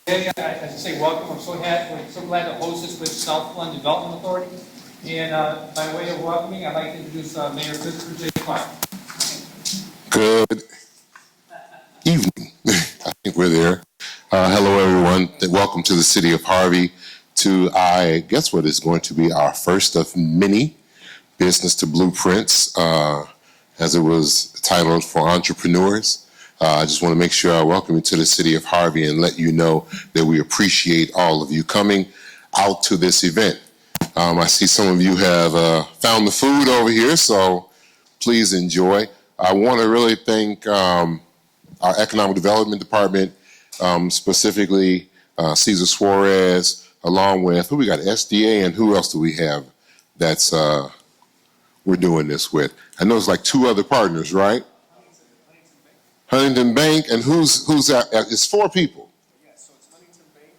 As I say, welcome. We're so glad to host this with Southland Development Authority. And by way of welcoming, I'd like to introduce Mayor Christopher J. Clark. Good evening. I think we're there. Hello, everyone. Welcome to the city of Harvey to, I guess, what is going to be our first of many Business to Blueprints, as it was titled for entrepreneurs. I just want to make sure I welcome you to the city of Harvey and let you know that we appreciate all of you coming out to this event. I see some of you have found the food over here, so please enjoy. I want to really thank our Economic Development Department, specifically Cesar Suarez, along with, who we got, SDA, and who else do we have that's we're doing this with? I know it's like two other partners, right? Huntington Bank, and who's that? It's four people. Yeah, so it's Huntington Bank,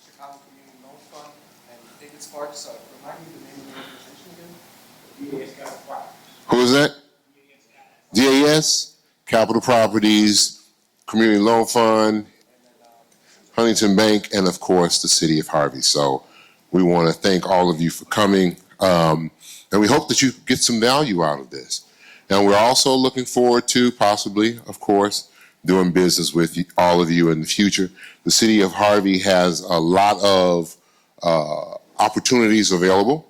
Chicago Community Loan Fund, and David Sparks. Remind me the name of the organization again? Who is that? DAS, Capital Properties, Community Loan Fund, Huntington Bank, and of course the City of Harvey. So we want to thank all of you for coming, and we hope that you get some value out of this. And we're also looking forward to possibly, of course, doing business with all of you in the future. The City of Harvey has a lot of opportunities available.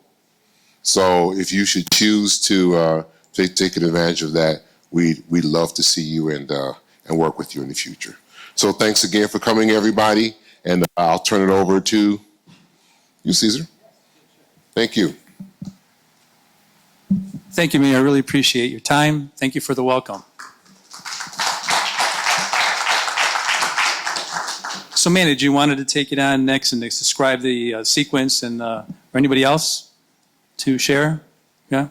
So if you should choose to take advantage of that, we'd love to see you and work with you in the future. So thanks again for coming, everybody. And I'll turn it over to you, Cesar. Thank you. Thank you, Mayor. I really appreciate your time. Thank you for the welcome. So, man, did you wanted to take it on next and describe the sequence, and or anybody else to share? Yeah,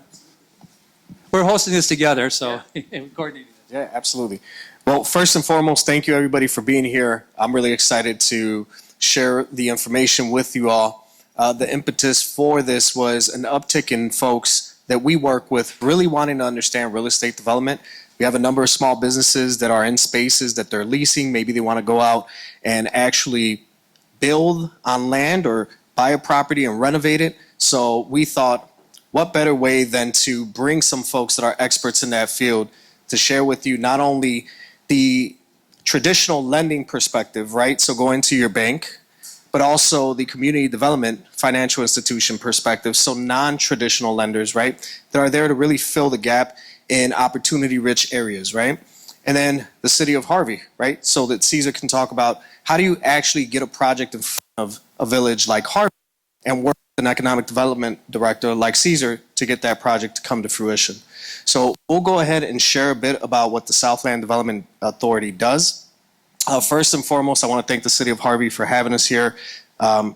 we're hosting this together, so we're coordinating this. Yeah, absolutely. Well, first and foremost, thank you everybody for being here. I'm really excited to share the information with you all. The impetus for this was an uptick in folks that we work with really wanting to understand real estate development. We have a number of small businesses that are in spaces that they're leasing. Maybe they want to go out and actually build on land or buy a property and renovate it. So we thought, what better way than to bring some folks that are experts in that field to share with you not only the traditional lending perspective, right? So going to your bank, but also the community development financial institution perspective. So non-traditional lenders, right? That are there to really fill the gap in opportunity-rich areas, right? And then the city of Harvey, right? So that Cesar can talk about how do you actually get a project in front of a village like Harvey and work with an economic development director like Cesar to get that project to come to fruition. So we'll go ahead and share a bit about what the Southland Development Authority does. First and foremost, I want to thank the city of Harvey for having us here.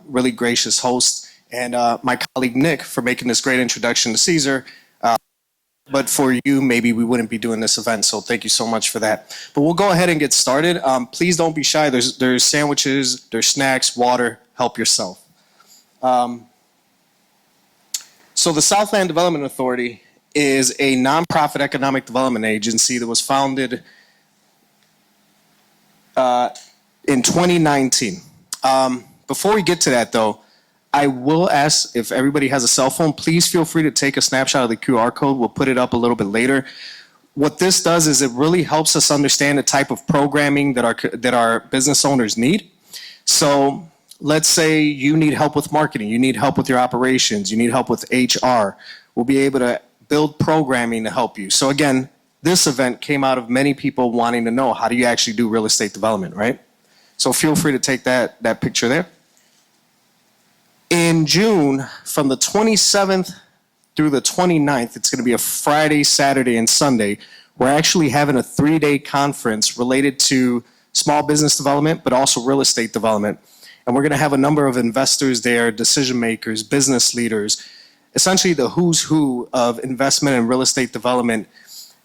Really gracious host, and my colleague Nick for making this great introduction to Cesar. But for you, maybe we wouldn't be doing this event, so thank you so much for that. But we'll go ahead and get started. Please don't be shy. There's sandwiches, there's snacks, water. Help yourself. So the Southland Development Authority is a nonprofit economic development agency that was founded in 2019. Before we get to that though, I will ask if everybody has a cell phone, please feel free to take a snapshot of the QR code. We'll put it up a little bit later. What this does is it really helps us understand the type of programming that our business owners need. So let's say you need help with marketing, you need help with your operations, you need help with HR. We'll be able to build programming to help you. So again, this event came out of many people wanting to know how do you actually do real estate development, right? So feel free to take that picture there. In June, from the 27th through the 29th, it's going to be a Friday, Saturday, and Sunday. We're actually having a 3-day conference related to small business development, but also real estate development. And we're going to have a number of investors there, decision makers, business leaders, essentially the who's who of investment and real estate development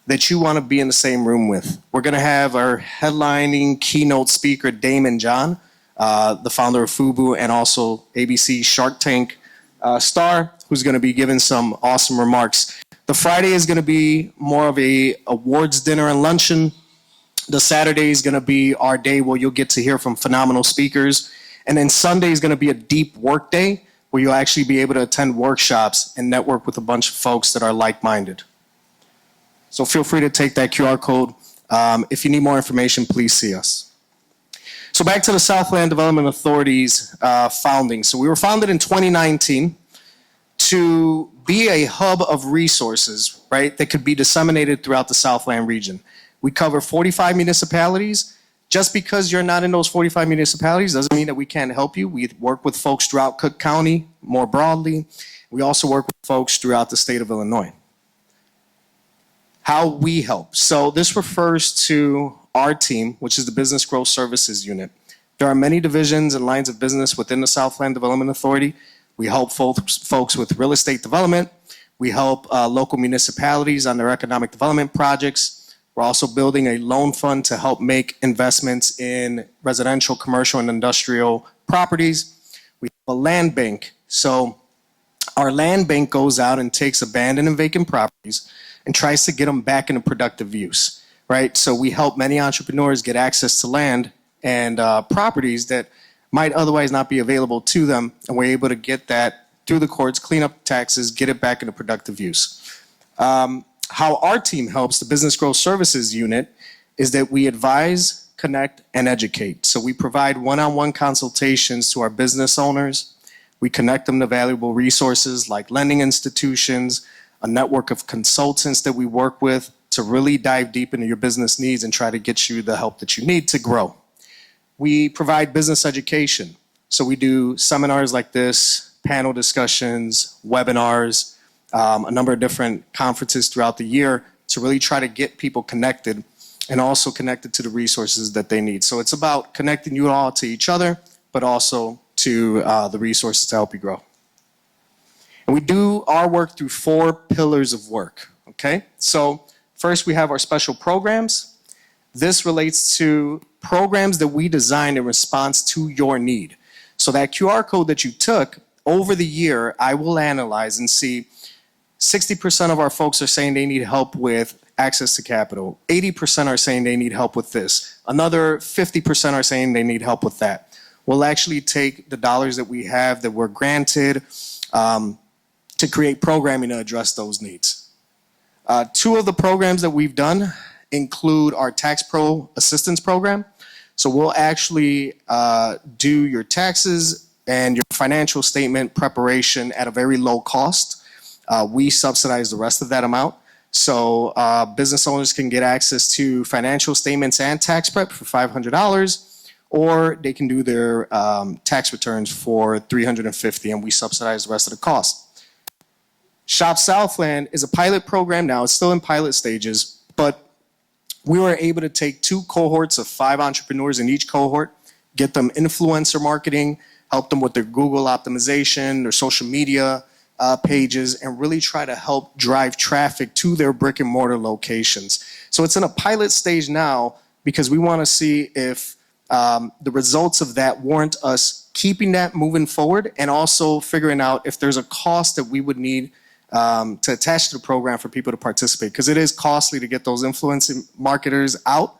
that you want to be in the same room with. We're going to have our headlining keynote speaker, Damon John, the founder of FUBU and also ABC Shark Tank star, who's going to be giving some awesome remarks. The Friday is going to be more of a awards dinner and luncheon The Saturday is going to be our day where you'll get to hear from phenomenal speakers. And then Sunday is going to be a deep work day where you'll actually be able to attend workshops and network with a bunch of folks that are like-minded. So feel free to take that QR code. If you need more information, please see us. So back to the Southland Development Authority's founding. So we were founded in 2019 to be a hub of resources, right, that could be disseminated throughout the Southland region. We cover 45 municipalities. Just because you're not in those 45 municipalities doesn't mean that we can't help you. We work with folks throughout Cook County more broadly. We also work with folks throughout the state of Illinois. How we help. So this refers to our team, which is the Business Growth Services Unit. There are many divisions and lines of business within the Southland Development Authority. We help folks with real estate development. We help local municipalities on their economic development projects. We're also building a loan fund to help make investments in residential, commercial, and industrial properties. We have a land bank. So our land bank goes out and takes abandoned and vacant properties and tries to get them back into productive use, right? So we help many entrepreneurs get access to land and properties that might otherwise not be available to them, and we're able to get that through the courts, clean up taxes, get it back into productive use. How our team helps the Business Growth Services Unit is that we advise, connect, and educate. So we provide one-on-one consultations to our business owners. We connect them to valuable resources like lending institutions, a network of consultants that we work with to really dive deep into your business needs and try to get you the help that you need to grow. We provide business education. So we do seminars like this, panel discussions, webinars, a number of different conferences throughout the year to really try to get people connected and also connected to the resources that they need. So it's about connecting you all to each other, but also to the resources to help you grow. And we do our work through 4 pillars of work, okay? So first we have our special programs. This relates to programs that we designed in response to your need. So that QR code that you took, over the year, I will analyze and see 60% of our folks are saying they need help with access to capital. 80% are saying they need help with this. Another 50% are saying they need help with that. We'll actually take the dollars that we have that were granted to create programming to address those needs. 2 of the programs that we've done include our Tax Pro Assistance Program. So we'll actually do your taxes and your financial statement preparation at a very low cost. We subsidize the rest of that amount. So business owners can get access to financial statements and tax prep for $500, or they can do their tax returns for $350, and we subsidize the rest of the cost. Shop Southland is a pilot program now. It's still in pilot stages, but we were able to take 2 cohorts of 5 entrepreneurs in each cohort, get them influencer marketing, help them with their Google optimization, their social media pages, and really try to help drive traffic to their brick and mortar locations. So it's in a pilot stage now because we want to see if the results of that warrant us keeping that moving forward, and also figuring out if there's a cost that we would need to attach to the program for people to participate, because it is costly to get those influencing marketers out,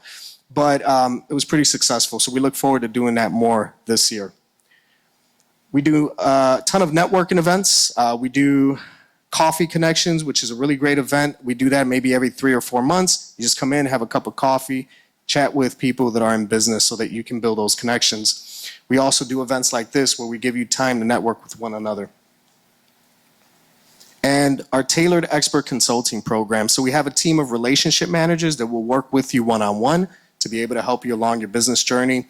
but it was pretty successful. So we look forward to doing that more this year. We do a ton of networking events. We do Coffee Connections, which is a really great event. We do that maybe every 3 or 4 months. You just come in, have a cup of coffee, chat with people that are in business so that you can build those connections. We also do events like this where we give you time to network with one another. And our tailored expert consulting program. So we have a team of relationship managers that will work with you one-on-one to be able to help you along your business journey.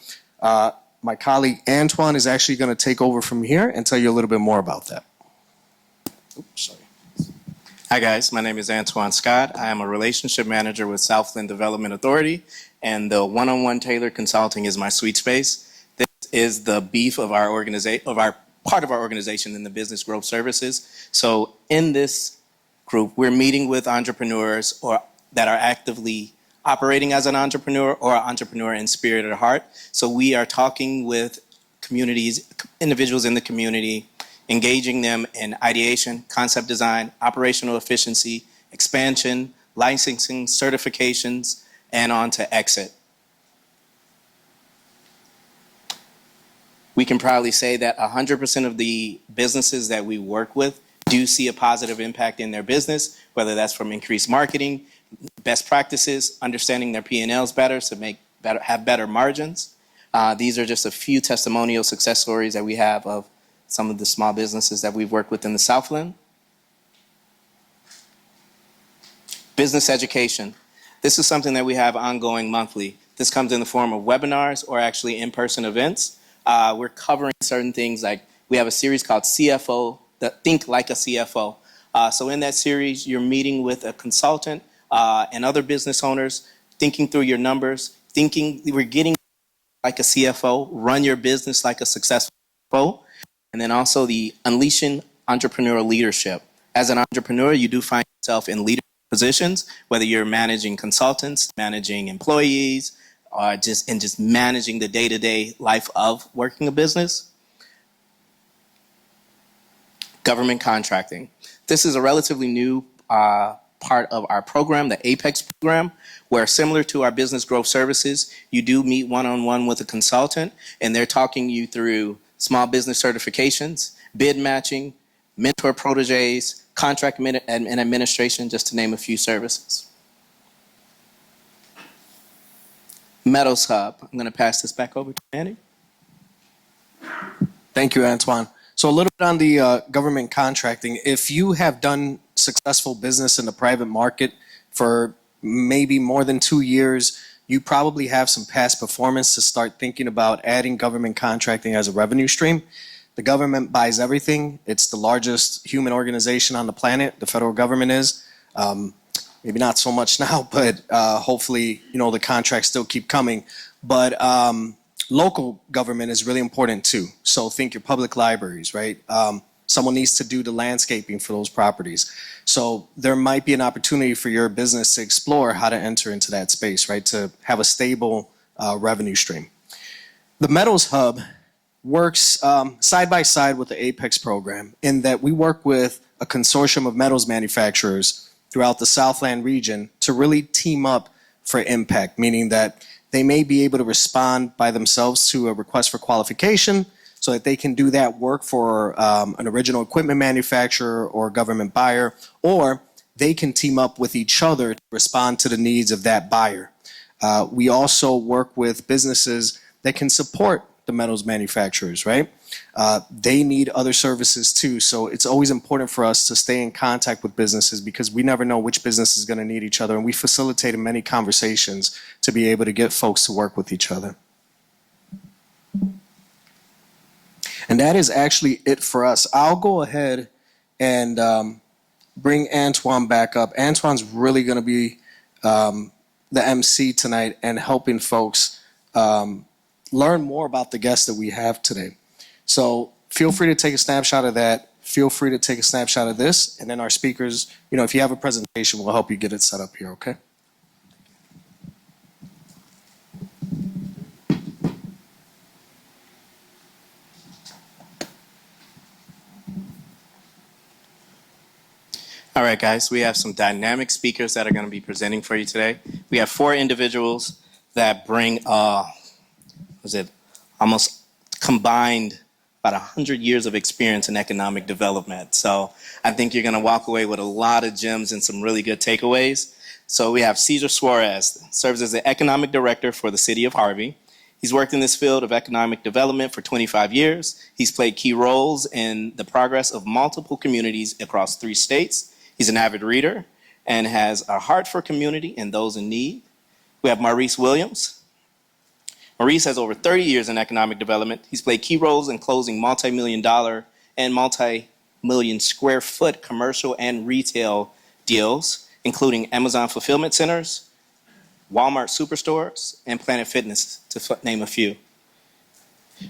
My colleague Antoine is actually going to take over from here and tell you a little bit more about that. Oops, sorry. Hi guys, my name is Antoine Scott. I am a relationship manager with Southland Development Authority, and the one-on-one tailored consulting is my sweet space. This is the beef of our organization, part of our organization in the Business Growth Services. So in this group, we're meeting with entrepreneurs or that are actively operating as an entrepreneur or an entrepreneur in spirit or heart. So we are talking with communities, individuals in the community, engaging them in ideation, concept design, operational efficiency, expansion, licensing, certifications, and on to exit. We can proudly say that 100% of the businesses that we work with do see a positive impact in their business, whether that's from increased marketing, best practices, understanding their P&Ls better to have better margins. These are just a few testimonial success stories that we have of some of the small businesses that we've worked with in the Southland. Business education. This is something that we have ongoing monthly. This comes in the form of webinars or actually in-person events. We're covering certain things like we have a series called CFO, Think Like a CFO. So in that series, you're meeting with a consultant and other business owners, thinking through your numbers, we're getting like a CFO, run your business like a successful CFO, and then also the unleashing entrepreneurial leadership. As an entrepreneur, you do find yourself in leadership positions, whether you're managing consultants, managing employees, or just managing the day-to-day life of working a business. Government contracting. This is a relatively new part of our program, the APEX program, where similar to our business growth services, you do meet one-on-one with a consultant, and they're talking you through small business certifications, bid matching, mentor proteges, contract and administration, just to name a few services. Metals Hub. I'm going to pass this back over to Andy. Thank you, Antoine. So a little bit on the government contracting. If you have done successful business in the private market for maybe more than 2 years, you probably have some past performance to start thinking about adding government contracting as a revenue stream. The government buys everything. It's the largest human organization on the planet. The federal government is. Maybe not so much now, but hopefully, the contracts still keep coming. But local government is really important too. So think your public libraries, right? Someone needs to do the landscaping for those properties. So there might be an opportunity for your business to explore how to enter into that space, right? To have a stable revenue stream. The Metals Hub works side by side with the APEX program in that we work with a consortium of metals manufacturers throughout the Southland region to really team up for impact, meaning that they may be able to respond by themselves to a request for qualification so that they can do that work for an original equipment manufacturer or government buyer, or they can team up with each other to respond to the needs of that buyer. We also work with businesses that can support the metals manufacturers, right? They need other services too. So it's always important for us to stay in contact with businesses because we never know which business is going to need each other. And we facilitated many conversations to be able to get folks to work with each other. And that is actually it for us. I'll go ahead and bring Antoine back up. Antoine's really going to be the MC tonight and helping folks learn more about the guests that we have today. So feel free to take a snapshot of that. Feel free to take a snapshot of this. And then our speakers, if you have a presentation, we'll help you get it set up here, okay? All right, guys, we have some dynamic speakers that are going to be presenting for you today. We have 4 individuals that bring, almost combined about 100 years of experience in economic development. So I think you're going to walk away with a lot of gems and some really good takeaways. So we have Cesar Suarez, serves as the economic director for the city of Harvey. He's worked in this field of economic development for 25 years. He's played key roles in the progress of multiple communities across 3 states. He's an avid reader and has a heart for community and those in need. We have Maurice Williams. Maurice has over 30 years in economic development. He's played key roles in closing multi-million-dollar and multi-million square foot commercial and retail deals, including Amazon fulfillment centers, Walmart superstores, and Planet Fitness, to name a few.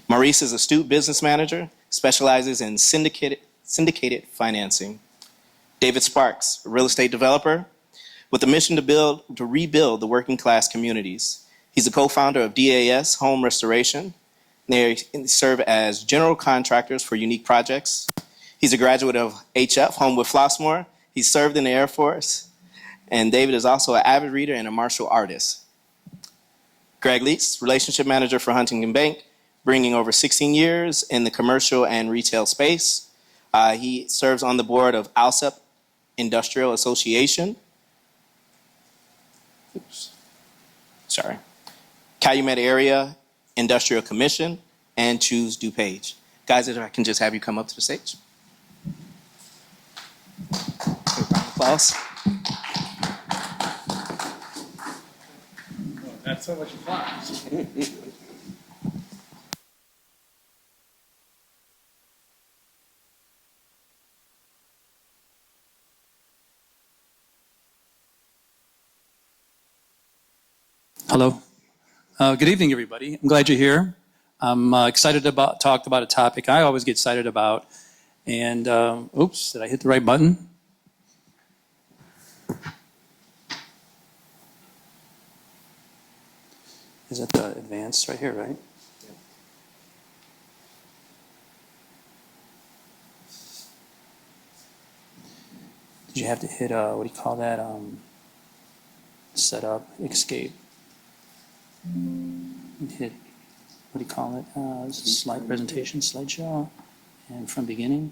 Maurice is an astute business manager, specializes in syndicated financing. David Sparks, a real estate developer with a mission to rebuild the working class communities. He's a co-founder of DAS Home Restoration. They serve as general contractors for unique projects. He's a graduate of HF, Home with Flossmoor. He's served in the Air Force. And David is also an avid reader and a martial artist. Greg Leitz, relationship manager for Huntington Bank. bringing over 16 years in the commercial and retail space. He serves on the board of ALSEP Industrial Association. Oops. Sorry. Calumet Area Industrial Commission, and Choose DuPage. Guys, if I can just have you come up to the stage. Round of applause. That's so much fun. Hello. Good evening, everybody. I'm glad you're here. I'm excited about talk about a topic I always get excited about. And oops, did I hit the right button? Is that the advanced right here, right? Did you have to hit what do you call that? Setup, escape. Hit, what do you call it? Slide presentation, slideshow, and from beginning.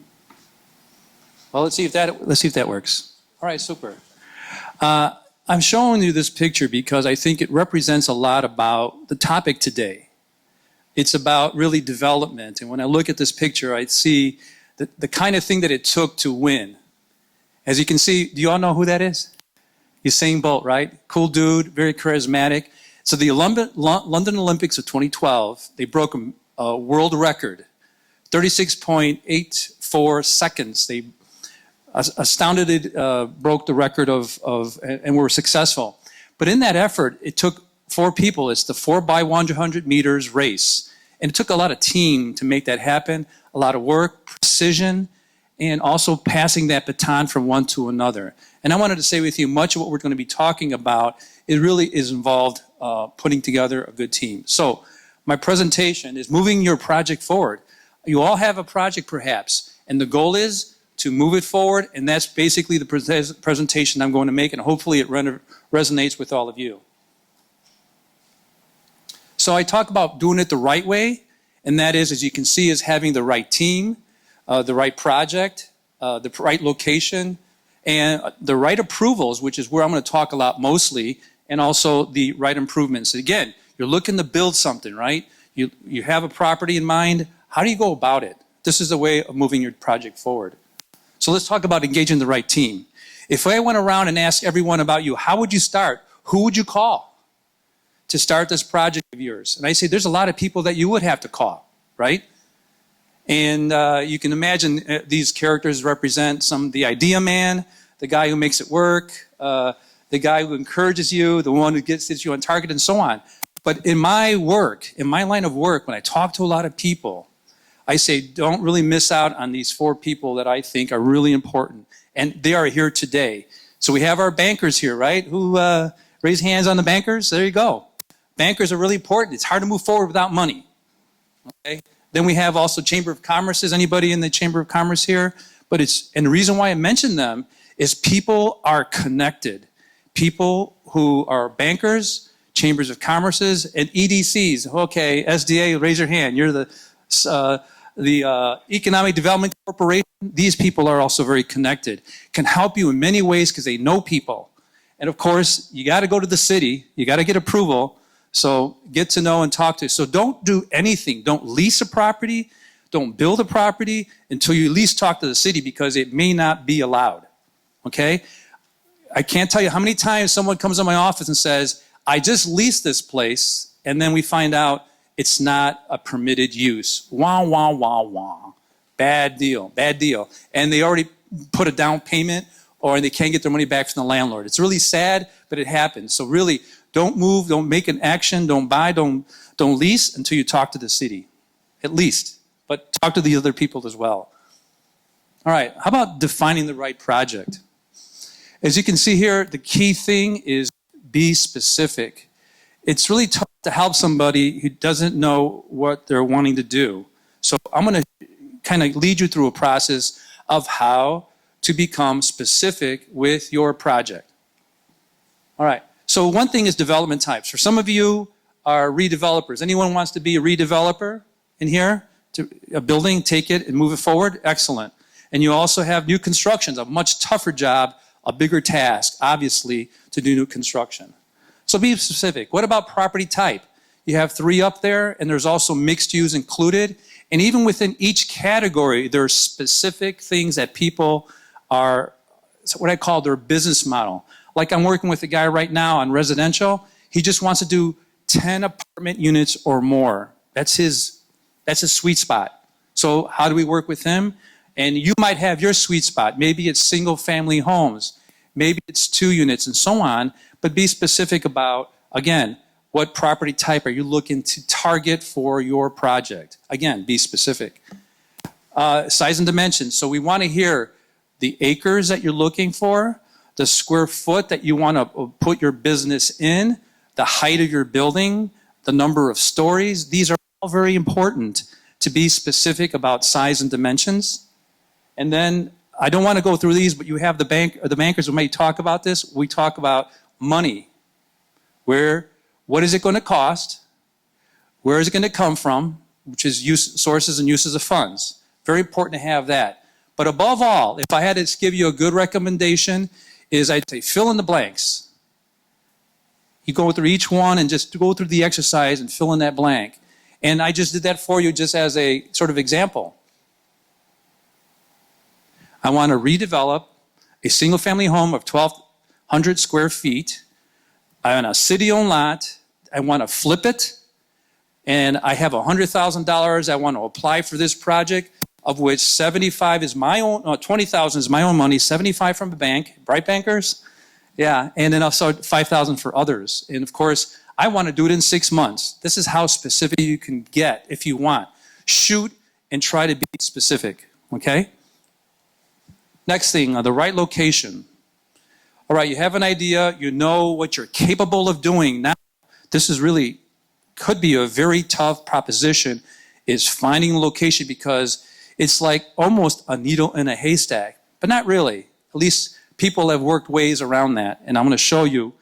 Well, let's see if that works. All right, super. I'm showing you this picture because I think it represents a lot about the topic today. It's about really development, and when I look at this picture, I see the kind of thing that it took to win. As you can see, do you all know who that is? Usain Bolt, right? Cool dude, very charismatic. So the London Olympics of 2012, they broke a world record, 36.84 seconds. They astounded broke the record and were successful. But in that effort, it took 4 people. It's the 4x100 meters race. And it took a lot of team to make that happen, a lot of work, precision, and also passing that baton from one to another. And I wanted to say with you, much of what we're going to be talking about, it really is involved putting together a good team. So my presentation is moving your project forward. You all have a project perhaps, and the goal is to move it forward, and that's basically the presentation I'm going to make, and hopefully it resonates with all of you. So I talk about doing it the right way, and that is, as you can see, is having the right team, the right project, the right location, and the right approvals, which is where I'm going to talk a lot mostly, and also the right improvements. Again, you're looking to build something, right? You have a property in mind. How do you go about it? This is a way of moving your project forward. So let's talk about engaging the right team. If I went around and asked everyone about you, how would you start? Who would you call to start this project of yours? And I say there's a lot of people that you would have to call, right? And you can imagine these characters represent the idea man, the guy who makes it work, the guy who encourages you, the one who gets you on target, and so on. But in my work, in my line of work, when I talk to a lot of people, I say don't really miss out on these 4 people that I think are really important. And they are here today. So we have our bankers here, right? Who raise hands on the bankers? There you go. Bankers are really important. It's hard to move forward without money. Okay? Then we have also Chamber of Commerce. Is anybody in the Chamber of Commerce here? And the reason why I mention them is people are connected. People who are bankers, Chambers of Commerces, and EDCs. Okay, SDA, raise your hand. You're the Economic Development Corporation. These people are also very connected, can help you in many ways because they know people. And of course, you got to go to the city. You got to get approval. So get to know and talk to. So don't do anything. Don't lease a property. Don't build a property until you at least talk to the city because it may not be allowed. Okay? I can't tell you how many times someone comes in my office and says, I just leased this place, and then we find out it's not a permitted use. Wah, wah, wah, wah. Bad deal, bad deal. And they already put a down payment or they can't get their money back from the landlord. It's really sad, but it happens. So really, don't move, don't make an action, don't buy, don't lease until you talk to the city, at least. But talk to the other people as well. All right, how about defining the right project? As you can see here, the key thing is be specific. It's really tough to help somebody who doesn't know what they're wanting to do. So I'm going to kind of lead you through a process of how to become specific with your project. All right, so one thing is development types. For some of you are redevelopers. Anyone wants to be a redeveloper? in here, to a building, take it and move it forward? Excellent. And you also have new constructions, a much tougher job, a bigger task, obviously, to do new construction. So be specific. What about property type? You have 3 up there, and there's also mixed use included. And even within each category, there are specific things that people are, what I call their business model. Like I'm working with a guy right now on residential. He just wants to do 10 apartment units or more. That's his sweet spot. So how do we work with him? And you might have your sweet spot. Maybe it's single family homes. Maybe it's 2 units and so on. But be specific about, again, what property type are you looking to target for your project? Again, be specific. Size and dimensions. So we want to hear the acres that you're looking for, the square foot that you want to put your business in, the height of your building, the number of stories. These are all very important to be specific about size and dimensions. And then I don't want to go through these, but you have the bankers who may talk about this. We talk about money. What is it going to cost? Where is it going to come from? Which is sources and uses of funds. Very important to have that. But above all, if I had to give you a good recommendation, is I'd say fill in the blanks. You go through each one and just go through the exercise and fill in that blank. And I just did that for you just as a sort of example. I want to redevelop a single family home of 1,200 square feet on a city-owned lot. I want to flip it, and I have $100,000. I want to apply for this project, of which 75 is my own, 20,000 is my own money, 75 from the bank, right, bankers? Yeah, and then also 5,000 for others. And of course, I want to do it in 6 months. This is how specific you can get if you want. Shoot and try to be specific, okay? Next thing, the right location. All right, you have an idea, you know what you're capable of doing. Now, this is really, could be a very tough proposition, is finding a location, because it's like almost a needle in a haystack, but not really. At least people have worked ways around that, and I'm going to show you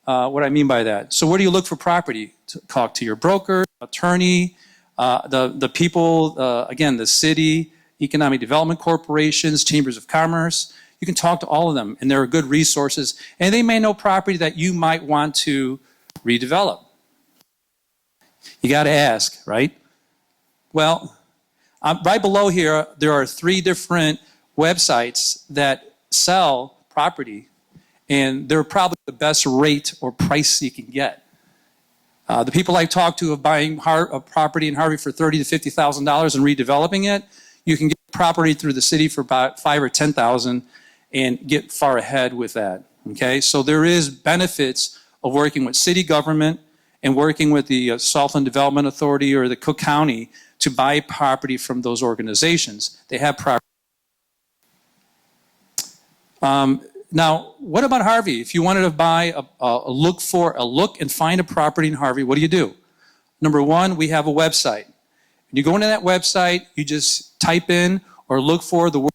what I mean by that. So where do you look for property? Talk to your broker, attorney, the people, again, the city, economic development corporations, chambers of commerce. You can talk to all of them, and there are good resources, and they may know property that you might want to redevelop. You got to ask, right? Well, right below here, there are 3 different websites that sell property, and they're probably the best rate or price you can get. The people I talk to of buying a property in Harvey for $30,000 to $50,000 and redeveloping it, you can get property through the city for about $5,000 or $10,000 and get far ahead with that. Okay, so there is benefits of working with city government and working with the Southland Development Authority or the Cook County to buy property from those organizations. They have property. Now, what about Harvey? If you wanted to buy a look and find a property in Harvey, what do? Number 1, we have a website. When you go into that website, you just type in or look for the word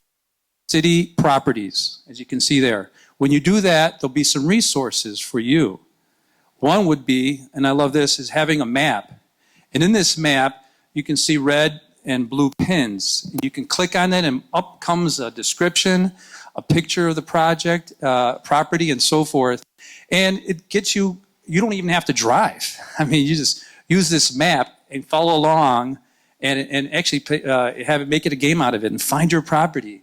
city properties, as you can see there. When you do that, there'll be some resources for you. One would be, and I love this, is having a map. And in this map, you can see red and blue pins. And you can click on it, and up comes a description, a picture of the project, property, and so forth. And it gets you, you don't even have to drive. I mean, you just use this map and follow along and actually make it a game out of it and find your property.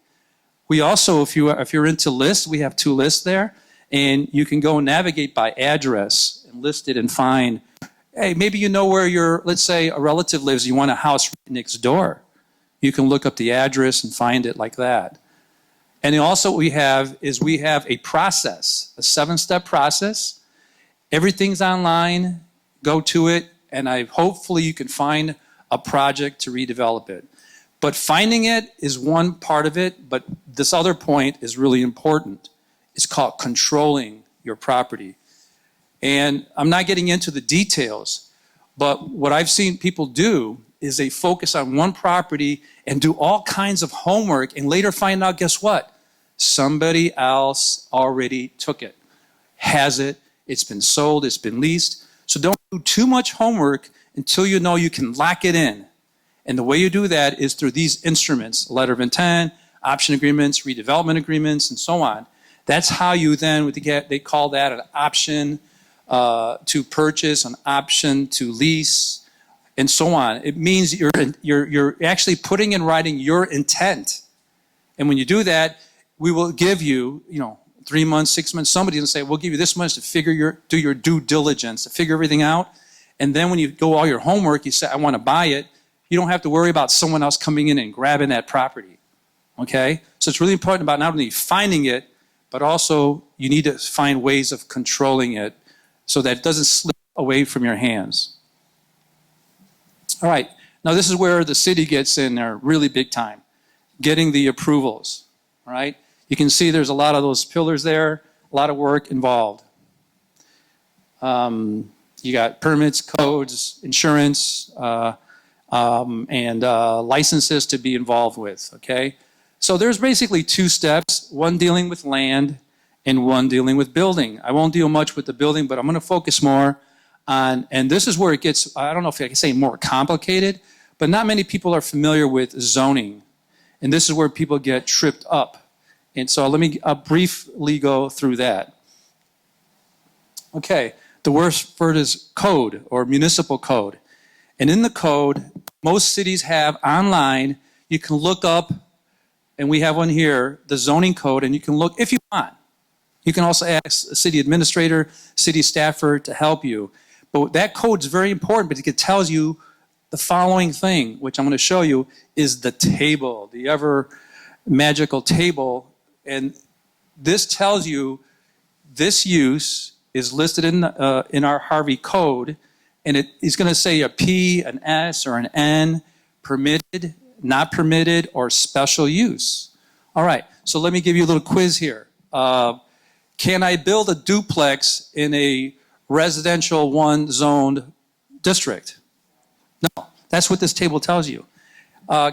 We also, if you're into lists, we have 2 lists there, and you can go and navigate by address and list it and find, hey, maybe you know where your, let's say a relative lives, you want a house right next door. You can look up the address and find it like that. And then also what we have a process, a 7-step process. Everything's online, go to it, and hopefully you can find a project to redevelop it. But finding it is one part of it, but this other point is really important. It's called controlling your property. And I'm not getting into the details, but what I've seen people do is they focus on one property and do all kinds of homework and later find out, guess what? Somebody else already took it, has it, it's been sold, it's been leased. So don't do too much homework until you know you can lock it in. And the way you do that is through these instruments, letter of intent, option agreements, redevelopment agreements, and so on. That's how you then, they call that an option to purchase, an option to lease, and so on. It means you're actually putting in writing your intent. And when you do that, we will give you, 3 months, 6 months, somebody's gonna say, we'll give you this much to do your due diligence, to figure everything out. And then when you go all your homework, you say, I wanna buy it, you don't have to worry about someone else coming in and grabbing that property, okay? So it's really important about not only finding it, but also you need to find ways of controlling it so that it doesn't slip away from your hands. All right, now this is where the city gets in there really big time, getting the approvals, all right? You can see there's a lot of those pillars there, a lot of work involved. You got permits, codes, insurance, and licenses to be involved with, okay? So there's basically 2 steps, one dealing with land and one dealing with building. I won't deal much with the building, but I'm gonna focus more on, and this is where it gets, I don't know if I can say more complicated, but not many people are familiar with zoning. And this is where people get tripped up. And so let me briefly go through that. Okay, the worst word is code or municipal code. And in the code, most cities have online, you can look up, and we have one here, the zoning code, and you can look if you want. You can also ask a city administrator, city staffer to help you. But that code is very important because it tells you the following thing, which I'm going to show you, is the table, the ever magical table. And this tells you this use is listed in our Harvey code, and it is going to say a P, an S, or an N, permitted, not permitted, or special use. All right, so let me give you a little quiz here. Can I build a duplex in a residential 1 zoned district? No, that's what this table tells you.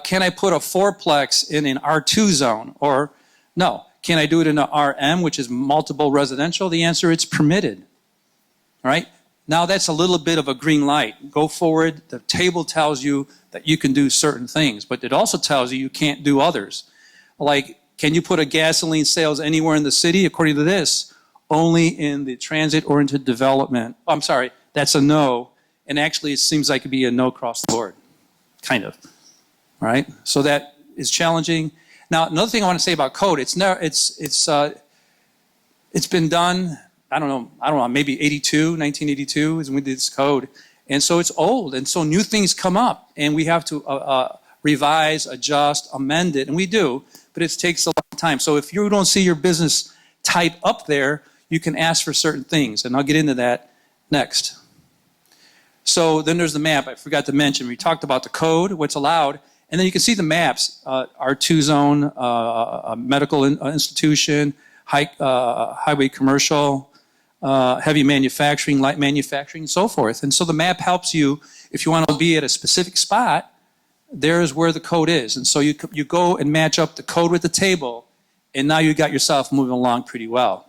Can I put a 4-plex in an R2 zone? Or no. Can I do it in an RM, which is multiple residential? The answer, it's permitted. All right? Now that's a little bit of a green light. Go forward. The table tells you that you can do certain things, but it also tells you you can't do others. Like, can you put a gasoline sales anywhere in the city? According to this, only in the transit-oriented development. Oh, I'm sorry, that's a no. And actually, it seems like it'd be a no across the board, kind of. All right? So that is challenging. Now, another thing I want to say about code, it's been done, I don't know, maybe 1982 is when we did this code. And so it's old, and so new things come up, and we have to revise, adjust, amend it, and we do, but it takes a long time. So if you don't see your business type up there, you can ask for certain things, and I'll get into that next. So then there's the map I forgot to mention. We talked about the code, what's allowed, and then you can see the maps, R2 zone, a medical institution, highway commercial, heavy manufacturing, light manufacturing, and so forth. And so the map helps you, if you want to be at a specific spot, there's where the code is. And so you go and match up the code with the table, and now you got yourself moving along pretty well.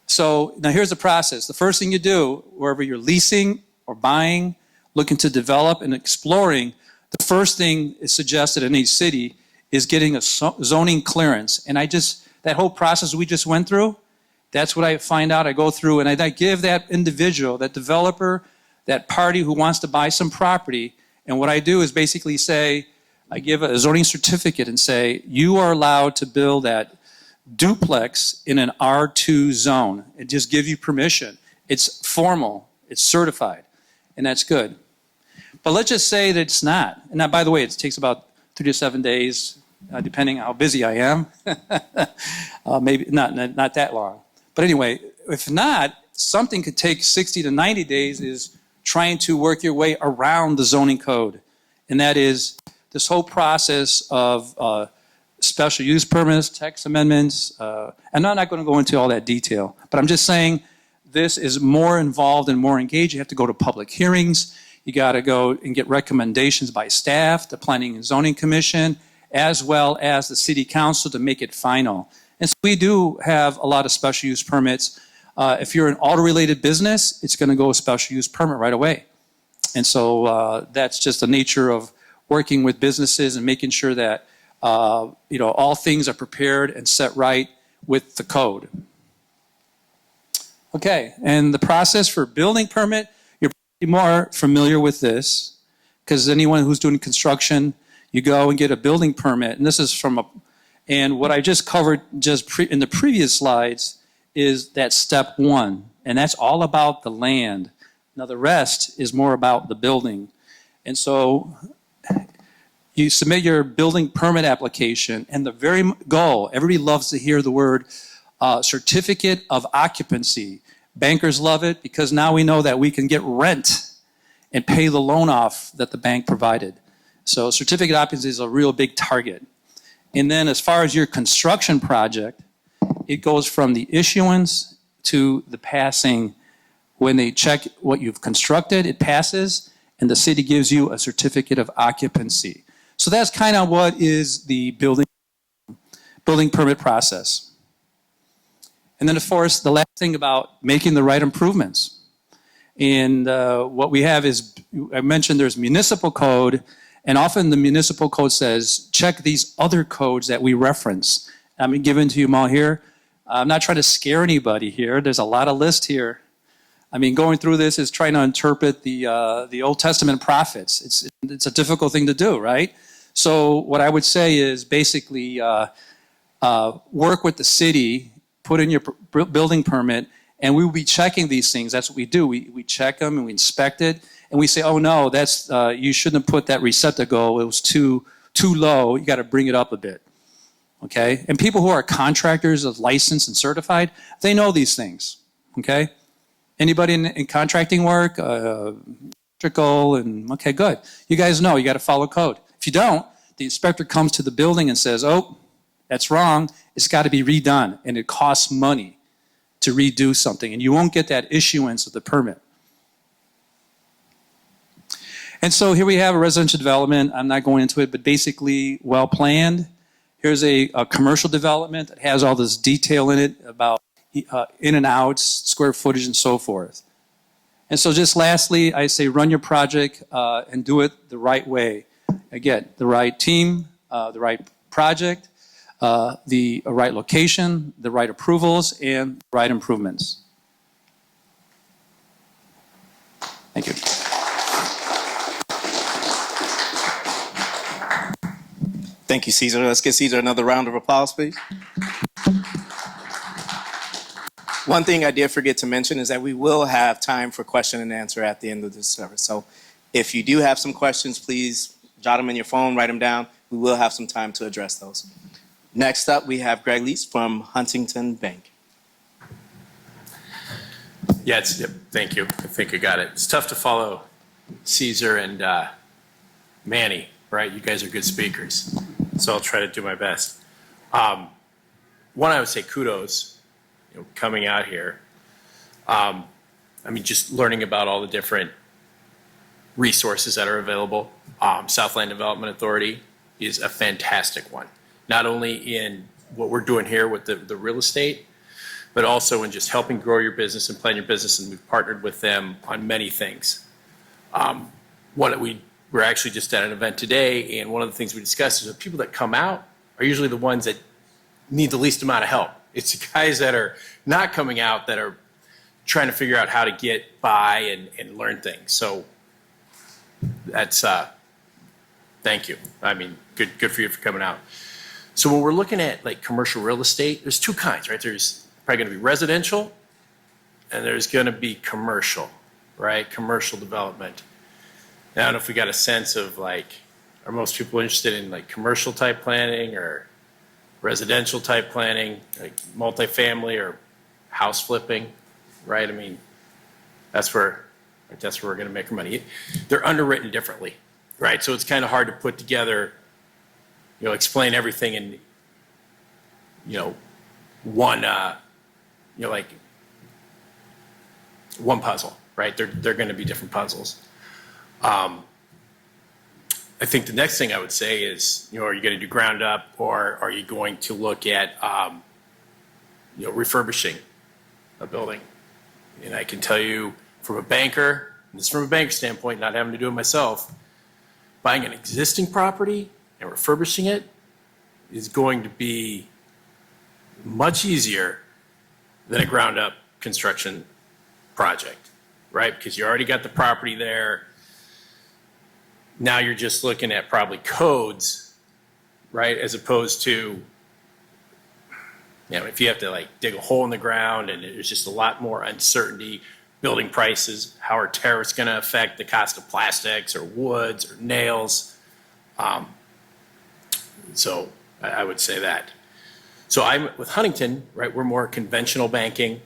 So now here's the process. The first thing you do, wherever you're leasing or buying, looking to develop and exploring, the first thing is suggested in each city is getting a zoning clearance. And that whole process we just went through, that's what I find out. I go through and I give that individual, that developer, that party who wants to buy some property, and what I do is basically say, I give a zoning certificate and say, you are allowed to build that duplex in an R2 zone. It just gives you permission. It's formal, it's certified, and that's good. But let's just say that it's not. And now, by the way, it takes about 3 to 7 days, depending how busy I am. Maybe not that long. But anyway, if not, something could take 60 to 90 days is trying to work your way around the zoning code. And that is this whole process of special use permits, text amendments, and I'm not going to go into all that detail, but I'm just saying this is more involved and more engaged. You have to go to public hearings. You got to go and get recommendations by staff, the Planning and Zoning Commission, as well as the City Council to make it final. And so we do have a lot of special use permits. If you're an auto-related business, it's going to go a special use permit right away. And so that's just the nature of working with businesses and making sure that all things are prepared and set right with the code. Okay, and the process for building permit, you're probably more familiar with this because anyone who's doing construction, you go and get a building permit, and this is and what I just covered in the previous slides is that step one, and that's all about the land. Now the rest is more about the building. And so you submit your building permit application, and the very goal, everybody loves to hear the word certificate of occupancy. Bankers love it because now we know that we can get rent and pay the loan off that the bank provided. So certificate of occupancy is a real big target. And then as far as your construction project, it goes from the issuance to the passing. When they check what you've constructed, it passes, and the city gives you a certificate of occupancy. So that's kind of what is the building permit process. And then, of course, the last thing about making the right improvements. And what we have is, I mentioned there's municipal code, and often the municipal code says, check these other codes that we reference. I'm giving to you all here. I'm not trying to scare anybody here. There's a lot of lists here. I mean, going through this is trying to interpret the Old Testament prophets. It's a difficult thing to do, right? So what I would say is basically work with the city, put in your building permit, and we will be checking these things. That's what we do. We check them and we inspect it, and we say, oh no, that's you shouldn't have put that receptacle. It was too low. You got to bring it up a bit. Okay? And people who are contractors of licensed and certified, they know these things. Okay? Anybody in contracting work, electrical, and okay, good. You guys know you got to follow code. If you don't, the inspector comes to the building and says, oh, that's wrong. It's got to be redone, and it costs money to redo something, and you won't get that issuance of the permit. And so here we have a residential development. I'm not going into it, but basically well planned. Here's a commercial development that has all this detail in it about in and outs, square footage, and so forth. And so just lastly, I say run your project and do it the right way. Again, the right team, the right project, the right location, the right approvals, and the right improvements. Thank you. Thank you, Caesar. Let's give Caesar another round of applause, please. One thing I did forget to mention is that we will have time for question and answer at the end of this service. So if you do have some questions, please jot them in your phone, write them down. We will have some time to address those. Next up, we have Greg Lease from Huntington Bank. Yeah, thank you. I think I got it. It's tough to follow Caesar and Manny, right? You guys are good speakers, so I'll try to do my best. One, I would say kudos, coming out here. I mean, just learning about all the different resources that are available. Southland Development Authority is a fantastic one, not only in what we're doing here with the real estate, but also in just helping grow your business and plan your business, and we've partnered with them on many things. We're actually just at an event today, and one of the things we discussed is the people that come out are usually the ones that need the least amount of help. It's the guys that are not coming out that are trying to figure out how to get by and learn things. So that's, thank you. I mean, good for you for coming out. So when we're looking at like commercial real estate, there's two kinds, right? There's probably going to be residential, and there's going to be commercial, right? Commercial development. Now, I don't know if we got a sense of like, are most people interested in like commercial type planning or residential type planning, like multifamily or house flipping, right? I mean, that's where we're going to make our money. They're underwritten differently, right? So it's kind of hard to put together, explain everything in, one, like one puzzle, right? They're going to be different puzzles. I think the next thing I would say is, are you going to do ground up, or are you going to look at, refurbishing a building? And I can tell you from a banker, and this is from a bank standpoint, not having to do it myself, buying an existing property and refurbishing it is going to be much easier than a ground up construction project, right? Because you already got the property there. Now you're just looking at probably codes, right? As opposed to, if you have to like dig a hole in the ground and there's just a lot more uncertainty, building prices, how are tariffs going to affect the cost of plastics or woods or nails? So I would say that. So I'm with Huntington, right? We're more conventional banking,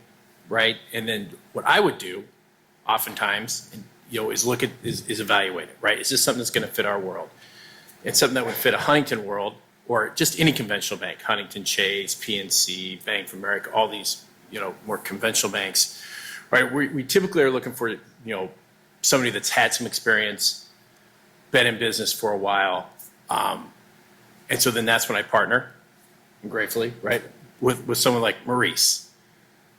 right? And then what I would do, oftentimes, is look at is evaluate it, right? Is this something that's going to fit our world? It's something that would fit a Huntington world, or just any conventional bank, Huntington, Chase, PNC, Bank of America, all these, more conventional banks, right? We typically are looking for, somebody that's had some experience, been in business for a while, and so then that's when I partner, gratefully, right, with someone like Maurice,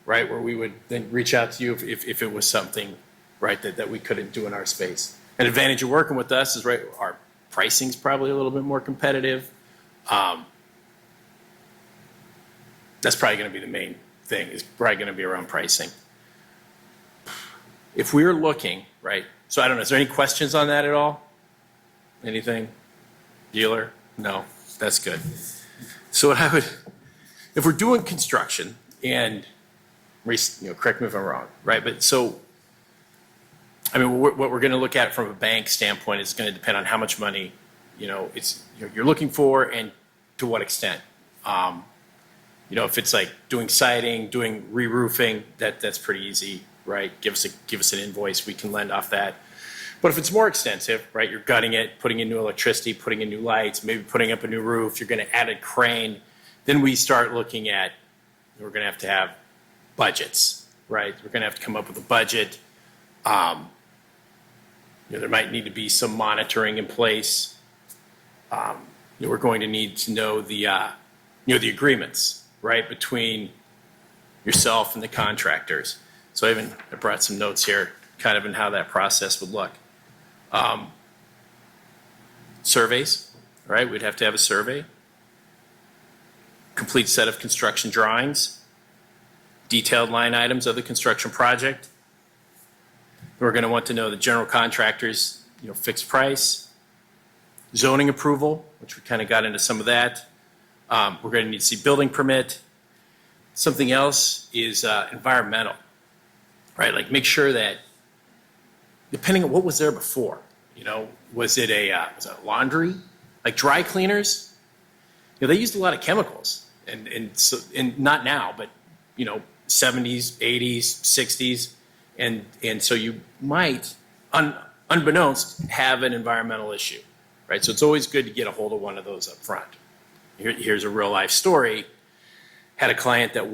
right, where we would then reach out to you if it was something, right, that we couldn't do in our space. An advantage of working with us is, right, our pricing's probably a little bit more competitive. That's probably going to be the main thing, is probably going to be around pricing. If we're looking, right, so I don't know, is there any questions on that at all? Anything? Dealer? No, that's good. So what I would, if we're doing construction, and correct me if I'm wrong, right? But so, what we're going to look at from a bank standpoint is going to depend on how much money, you're looking for, and to what extent. If it's like doing siding, doing re-roofing, that's pretty easy, right? Give us an invoice, we can lend off that. But if it's more extensive, right, you're gutting it, putting in new electricity, putting in new lights, maybe putting up a new roof, you're going to add a crane, then we start looking at, we're going to have budgets, right? We're going to have to come up with a budget. There might need to be some monitoring in place. We're going to need to know the agreements, right, between yourself and the contractors. So I brought some notes here, kind of in how that process would look. Surveys, right? We'd have to have a survey. Complete set of construction drawings. Detailed line items of the construction project. We're going to want to know the general contractor's, fixed price. Zoning approval, which we kind of got into some of that. We're going to need to see building permit. Something else is environmental, right? Like make sure that, depending on what was there before, was it a laundry, like dry cleaners? They used a lot of chemicals, and not now, but 70s, 80s, 60s, and so you might, unbeknownst, have an environmental issue, right? So it's always good to get a hold of one of those up front. Here's a real life story. Had a client that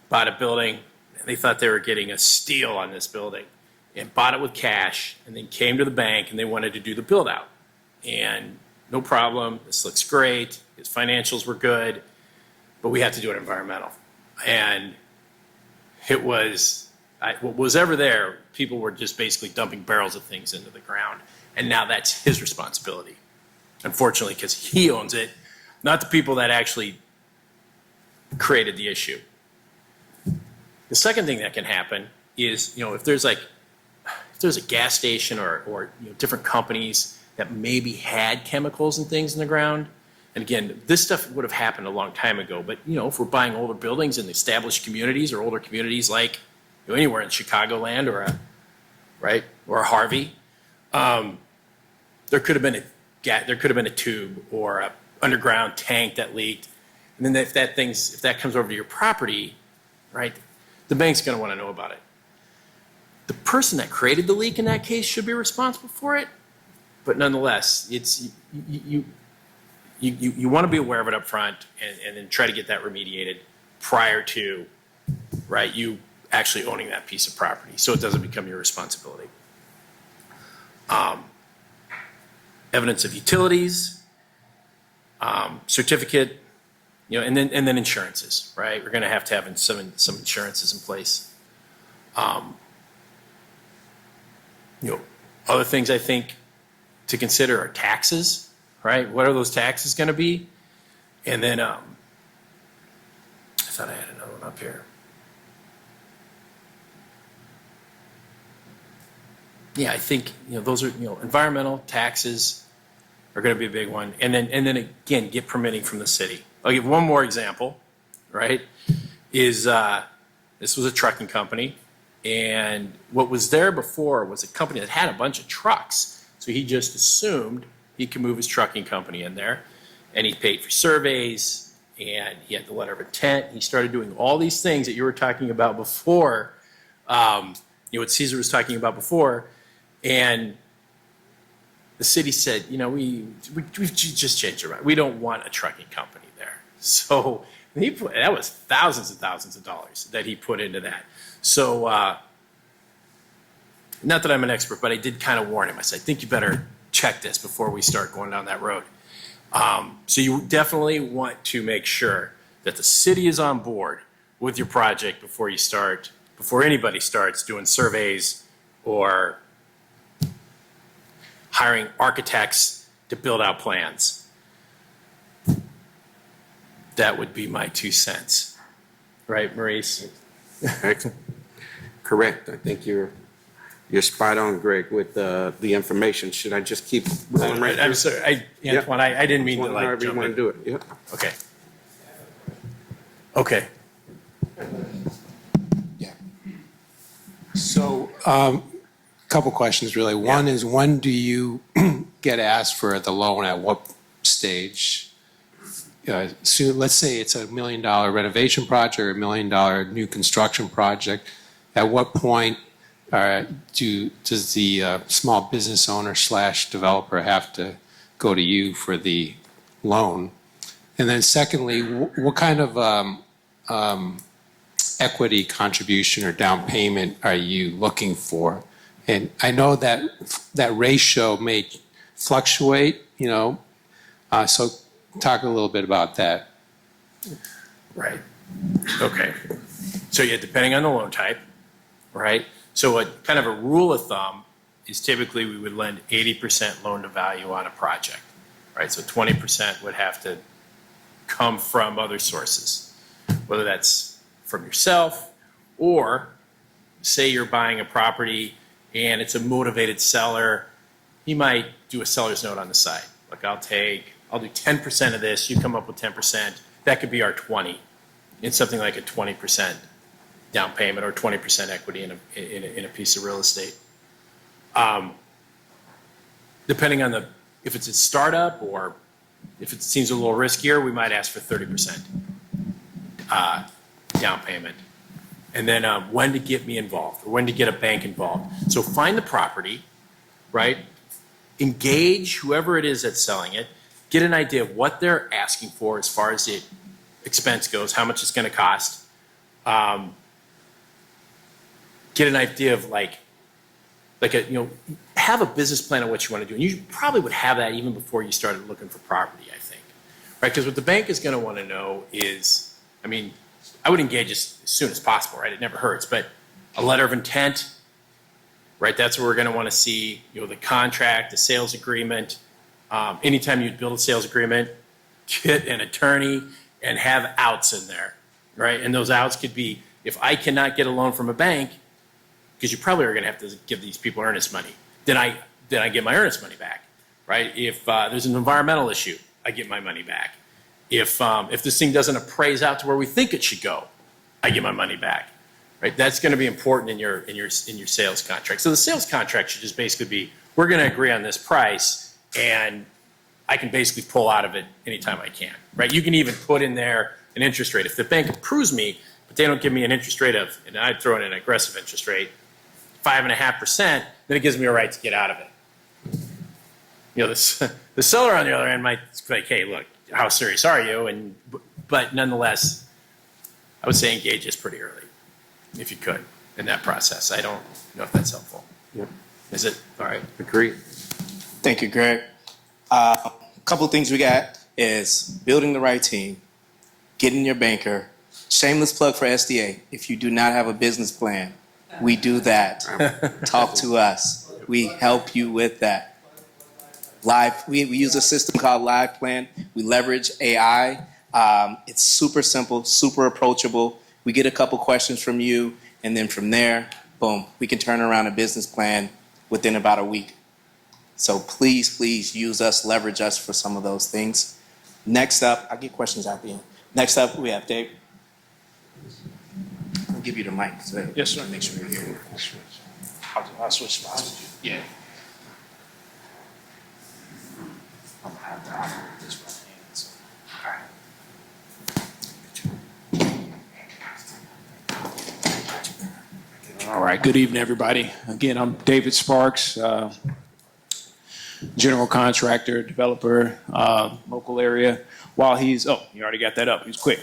bought a building, and they thought they were getting a steal on this building, and bought it with cash, and then came to the bank and they wanted to do the build out. And no problem, this looks great, his financials were good, but we have to do an environmental. And it was, what was ever there, people were just basically dumping barrels of things into the ground. And now that's his responsibility, unfortunately, because he owns it, not the people that actually created the issue. The second thing that can happen is, if there's a gas station or different companies that maybe had chemicals and things in the ground. And again, this stuff would have happened a long time ago, but if we're buying older buildings in established communities or older communities like anywhere in Chicagoland or a Harvey, there could have been a tube or a underground tank that leaked. And then if that comes over to your property, right, the bank's going to want to know about it. The person that created the leak in that case should be responsible for it, but nonetheless, you want to be aware of it up front and then try to get that remediated prior to, right, you actually owning that piece of property, so it doesn't become your responsibility. Evidence of utilities, certificate, and then insurances, right? We're going to have some insurances in place. Other things I think to consider are taxes, right? What are those taxes going to be? And then I thought I had another one up here. Yeah, I think those are environmental taxes are going to be a big one, and then again get permitting from the city. I'll give one more example, right? Is this was a trucking company, and what was there before was a company that had a bunch of trucks, so he just assumed he could move his trucking company in there, and he paid for surveys, and he had the letter of intent. He started doing all these things that you were talking about before, what Caesar was talking about before, and the city said, we've just changed our mind. We don't want a trucking company there. So that was thousands and thousands of dollars that he put into that. So not that I'm an expert, but I did kind of warn him. I said, I think you better check this before we start going down that road. So you definitely want to make sure that the city is on board with your project before anybody starts doing surveys or hiring architects to build out plans. That would be my 2 cents. Right, Maurice? Correct. I think you're spot on, Greg, with the information. Should I just keep going right I'm through? sorry, Antoine, I didn't mean to However you jump want in. to do it. Yep. Okay. Okay. So, couple questions really. One is, when do you get asked for the loan? At what stage? So let's say it's $1 million renovation project or $1 million new construction project. At what point does the small business owner / developer have to go to you for the loan? And then secondly, what kind of equity contribution or down payment are you looking for? And I know that ratio may fluctuate, so talk a little bit about that. Right. Okay. So yeah, depending on the loan type, right? So a kind of a rule of thumb is typically we would lend 80% loan to value on a project, right? So 20% would have to come from other sources, whether that's from yourself or say you're buying a property and it's a motivated seller, he might do a seller's note on the side. Like I'll do 10% of this, you come up with 10%, that could be our 20. It's something like a 20% down payment or 20% equity in a piece of real estate. Depending on if it's a startup or if it seems a little riskier, we might ask for 30% down payment. And then when to get me involved or when to get a bank involved. So find the property, right? Engage whoever it is that's selling it. Get an idea of what they're asking for as far as the expense goes, how much it's going to cost. Get an idea of have a business plan on what you want to do. And you probably would have that even before you started looking for property, I think. Right? Because what the bank is going to want to know is, I would engage as soon as possible, right? It never hurts, but a letter of intent, right? That's what we're going to want to see, the contract, the sales agreement. Anytime you build a sales agreement, get an attorney and have outs in there, right? And those outs could be, if I cannot get a loan from a bank, because you probably are going to have to give these people earnest money, then I get my earnest money back, right? If there's an environmental issue, I get my money back. If this thing doesn't appraise out to where we think it should go, I get my money back, right? That's going to be important in your sales contract. So the sales contract should just basically be, we're going to agree on this price, and I can basically pull out of it anytime I can, right? You can even put in there an interest rate. If the bank approves me, but they don't give me an interest rate of, and I throw in an aggressive interest rate, 5.5%, then it gives me a right to get out of it. The seller on the other end might be like, hey, look, how serious are you? But nonetheless, I would say engage this pretty early, if you could, in that process. I don't know if that's helpful. Yep. Is it? All right. Agreed. Thank you, Greg. A couple of things we got is building the right team, getting your banker. Shameless plug for SDA. If you do not have a business plan, we do that. Talk to us. We help you with that. We use a system called Live Plan. We leverage AI. It's super simple, super approachable. We get a couple questions from you, and then from there, boom, we can turn around a business plan within about a week. So please, please use us, leverage us for some of those things. Next up, I'll get questions at the end. Next up, we have Dave. I'll give you the mic. So Yes, sir. Make sure you're here. I'll switch spots with you. Yeah. All right, good evening, everybody. Again, I'm David Sparks, general contractor, developer, local area. While he's, oh, you already got that up, he's quick.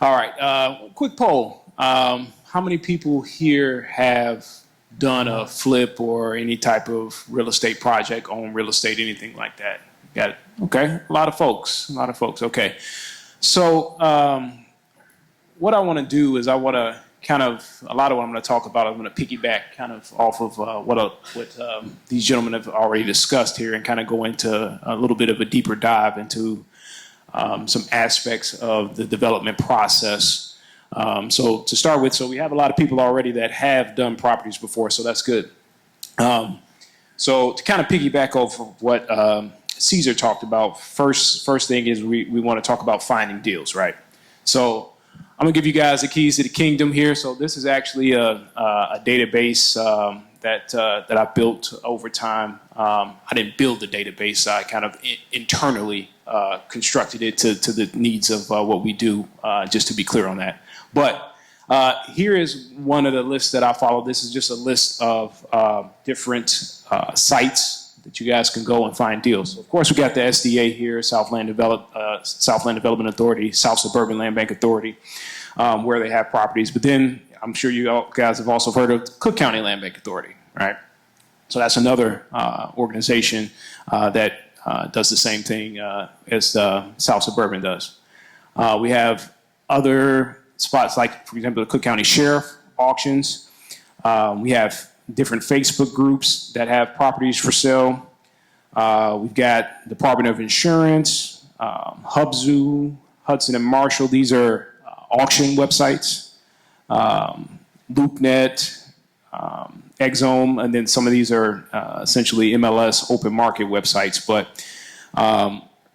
All right, quick poll. How many people here have done a flip or any type of real estate project, own real estate, anything like that? Got it, okay, a lot of folks, okay. So what I wanna do is I wanna kind of, a lot of what I'm going to talk about, I'm going to piggyback kind of off of what these gentlemen have already discussed here and kind of go into a little bit of a deeper dive into some aspects of the development process. So to start with, so we have a lot of people already that have done properties before, so that's good. So to kind of piggyback off of what Caesar talked about, first thing is we want to talk about finding deals, right? So I'm gonna give you guys the keys to the kingdom here. So this is actually a database that I built over time. I didn't build the database. I kind of internally constructed it to the needs of what we do, just to be clear on that. But here is one of the lists that I follow. This is just a list of different sites that you guys can go and find deals. So of course, we got the SDA here, Southland Development Authority, South Suburban Land Bank Authority, where they have properties. But then I'm sure you guys have also heard of Cook County Land Bank Authority, right? So that's another organization that does the same thing as South Suburban does. We have other spots like, for example, the Cook County Sheriff auctions. We have different Facebook groups that have properties for sale. We've got Department of Insurance, Hubzu, Hudson and Marshall. These are auction websites. LoopNet, Exome, and then some of these are essentially MLS open market websites. But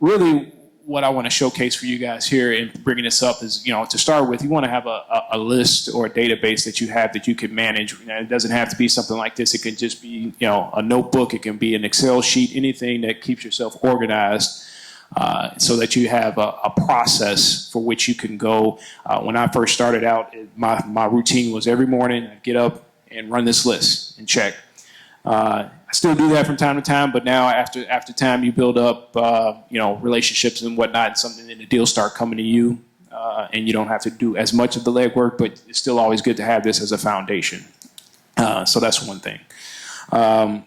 really what I want to showcase for you guys here in bringing this up is, you know, to start with, you want to have a list or a database that you have that you can manage. You know, it doesn't have to be something like this. It can just be, you know, a notebook. It can be an Excel sheet, anything that keeps yourself organized so that you have a process for which you can go. When I first started out, my routine was every morning I'd get up and run this list and check. I still do that from time to time, but now after time you build up, you know, relationships and whatnot, and something that the deals start coming to you, and you don't have to do as much of the legwork, but it's still always good to have this as a foundation. So that's one thing.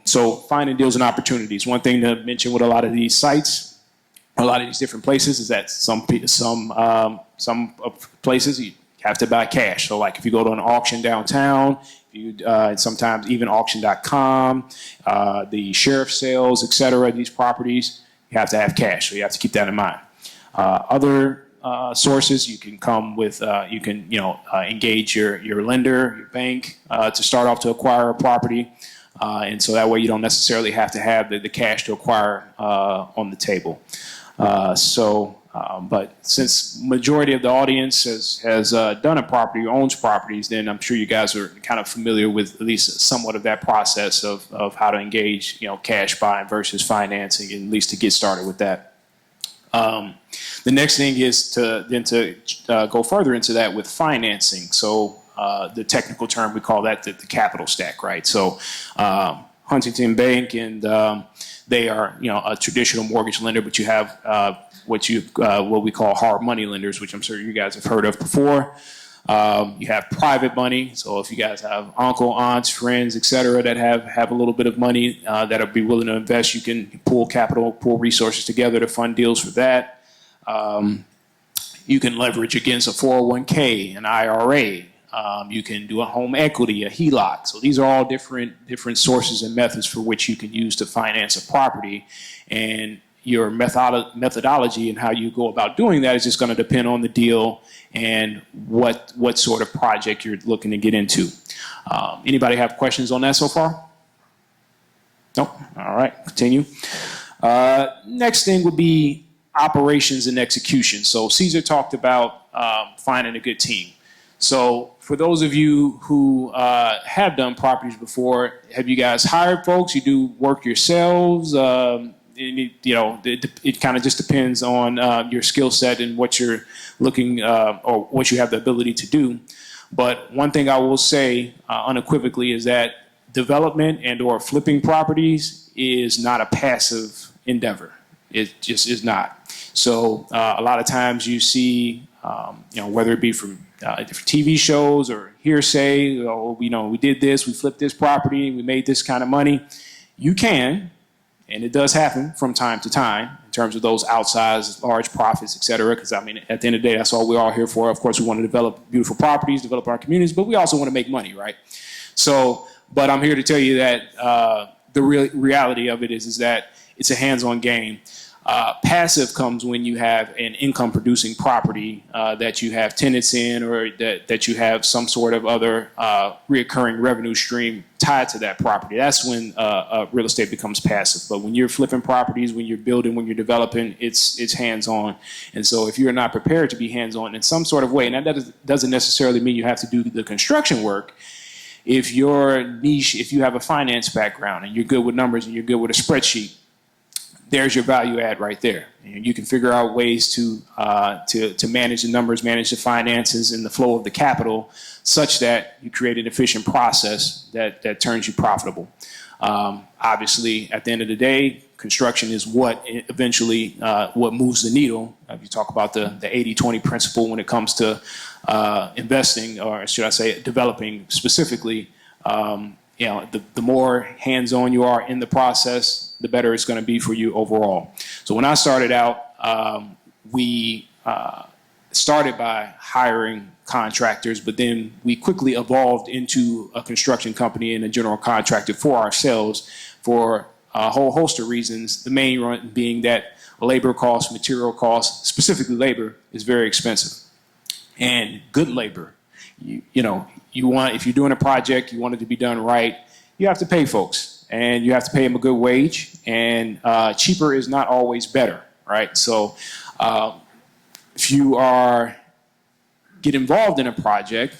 So finding deals and opportunities. One thing to mention with a lot of these sites, a lot of these different places, is that some places you have to buy cash. So like if you go to an auction downtown, sometimes even auction.com, the sheriff sales, et cetera, these properties, you have to have cash. So you have to keep that in mind. Other sources, you can come with, you can, you know, engage your lender, your bank, to start off to acquire a property. And so that way you don't necessarily have to have the cash to acquire on the table. But since majority of the audience has done a property or owns properties, then I'm sure you guys are kind of familiar with at least somewhat of that process of how to engage, you know, cash buying versus financing, at least to get started with that. The next thing is to go further into that with financing. So the technical term, we call that the capital stack, right? So Huntington Bank, and they are, you know, a traditional mortgage lender, but you have what we call hard money lenders, which I'm sure you guys have heard of before. You have private money. So if you guys have uncle, aunts, friends, et cetera, that have a little bit of money that'll be willing to invest, you can pull capital, pull resources together to fund deals for that. You can leverage against a 401k, an IRA, You can do a home equity, a HELOC. So these are all different sources and methods for which you can use to finance a property. And your methodology and how you go about doing that is just going to depend on the deal and what sort of project you're looking to get into. Anybody have questions on that so far? Nope. All right, continue. Next thing would be operations and execution. So Caesar talked about finding a good team. So for those of you who have done properties before, have you guys hired folks? You do work yourselves? It kind of just depends on your skill set and what you're looking or what you have the ability to do. But one thing I will say unequivocally is that development and or flipping properties is not a passive endeavor. It just is not. So a lot of times you see, whether it be from different TV shows or hearsay, we did this, we flipped this property, we made this kind of money. You can, and it does happen from time to time in terms of those outsized large profits, et cetera, because at the end of the day, that's all we're all here for. Of course, we want to develop beautiful properties, develop our communities, but we also want to make money, right? So, but I'm here to tell you that the reality of it is that it's a hands-on game. Passive comes when you have an income-producing property that you have tenants in, or that you have some sort of other reoccurring revenue stream tied to that property. That's when real estate becomes passive. But when you're flipping properties, when you're building, when you're developing, it's hands-on. And so if you're not prepared to be hands-on in some sort of way, and that doesn't necessarily mean you have to do the construction work. If your niche, if you have a finance background and you're good with numbers and you're good with a spreadsheet, there's your value add right there. And you can figure out ways to manage the numbers, manage the finances and the flow of the capital such that you create an efficient process that turns you profitable. Obviously, at the end of the day, construction is what eventually what moves the needle. If you talk about the 80-20 principle when it comes to investing, or should I say developing specifically, the more hands-on you are in the process, the better it's going to be for you overall. So when I started out, we started by hiring contractors, but then we quickly evolved into a construction company and a general contractor for ourselves for a whole host of reasons. The main one being that labor costs, material costs, specifically labor, is very expensive. And good labor, if you're doing a project, you want it to be done right, you have to pay folks. And you have to pay them a good wage, and cheaper is not always better, right? So if you get involved in a project,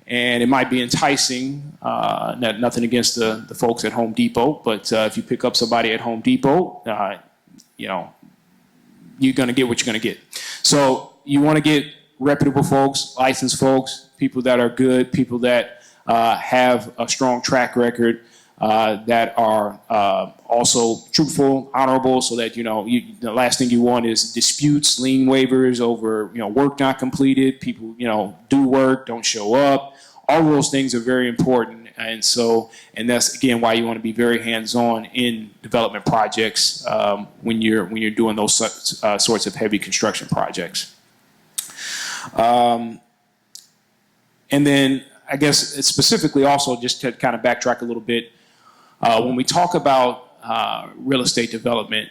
and it might be enticing, nothing against the folks at Home Depot, but if you pick up somebody at Home Depot, you're going to get what you're going to get. So you want to get reputable folks, licensed folks, people that are good, people that have a strong track record, that are also truthful, honorable, so that the last thing you want is disputes, lien waivers over work not completed. People do work, don't show up. All those things are very important, and that's again why you want to be very hands-on in development projects when you're doing those sorts of heavy construction projects. And then I guess specifically also just to kind of backtrack a little bit. When we talk about real estate development,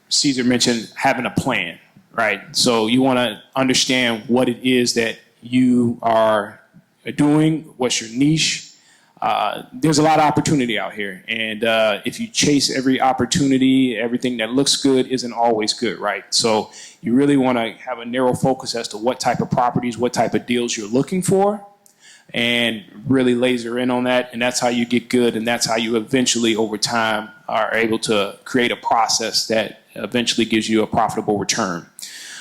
Caesar mentioned having a plan, right? So you want to understand what it is that you are doing, what's your niche. There's a lot of opportunity out here. And if you chase every opportunity, everything that looks good isn't always good, right? So you really want to have a narrow focus as to what type of properties, what type of deals you're looking for, and really laser in on that. And that's how you get good. And that's how you eventually, over time, are able to create a process that eventually gives you a profitable return.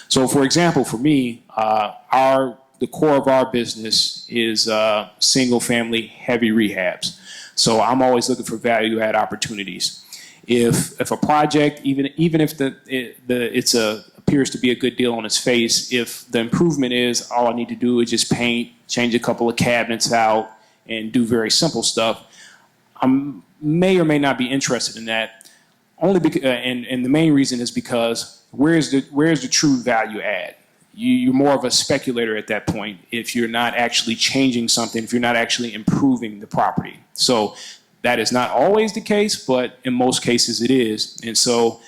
So for example, for me, the core of our business is single family heavy rehabs. So I'm always looking for value add opportunities. If a project, even if it appears to be a good deal on its face, if the improvement is all I need to do is just paint, change a couple of cabinets out, and do very simple stuff, I may or may not be interested in that. Only because, and the main reason is because where's the true value add? you're more of a speculator at that point if you're not actually changing something, if you're not actually improving the property. So that is not always the case, but in most cases it is. And so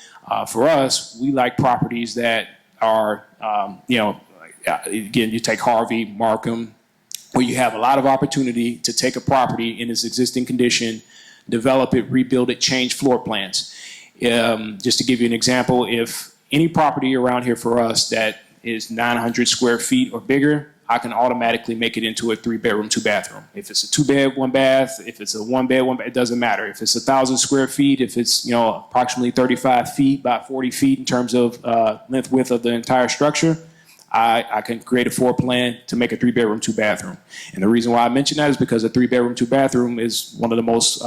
for us, we like properties that are, again, you take Harvey, Markham, where you have a lot of opportunity to take a property in its existing condition, develop it, rebuild it, change floor plans. Just to give you an example, if any property around here for us that is 900 square feet or bigger, I can automatically make it into a 3-bedroom, 2-bathroom. If it's a 2-bed, 1-bath, if it's a 1-bed, 1-bath, it doesn't matter. If it's 1,000 square feet, if it's approximately 35 feet by 40 feet in terms of length, width of the entire structure, I can create a floor plan to make a 3-bedroom, 2-bathroom. And the reason why I mention that is because a 3-bedroom, 2-bathroom is one of the most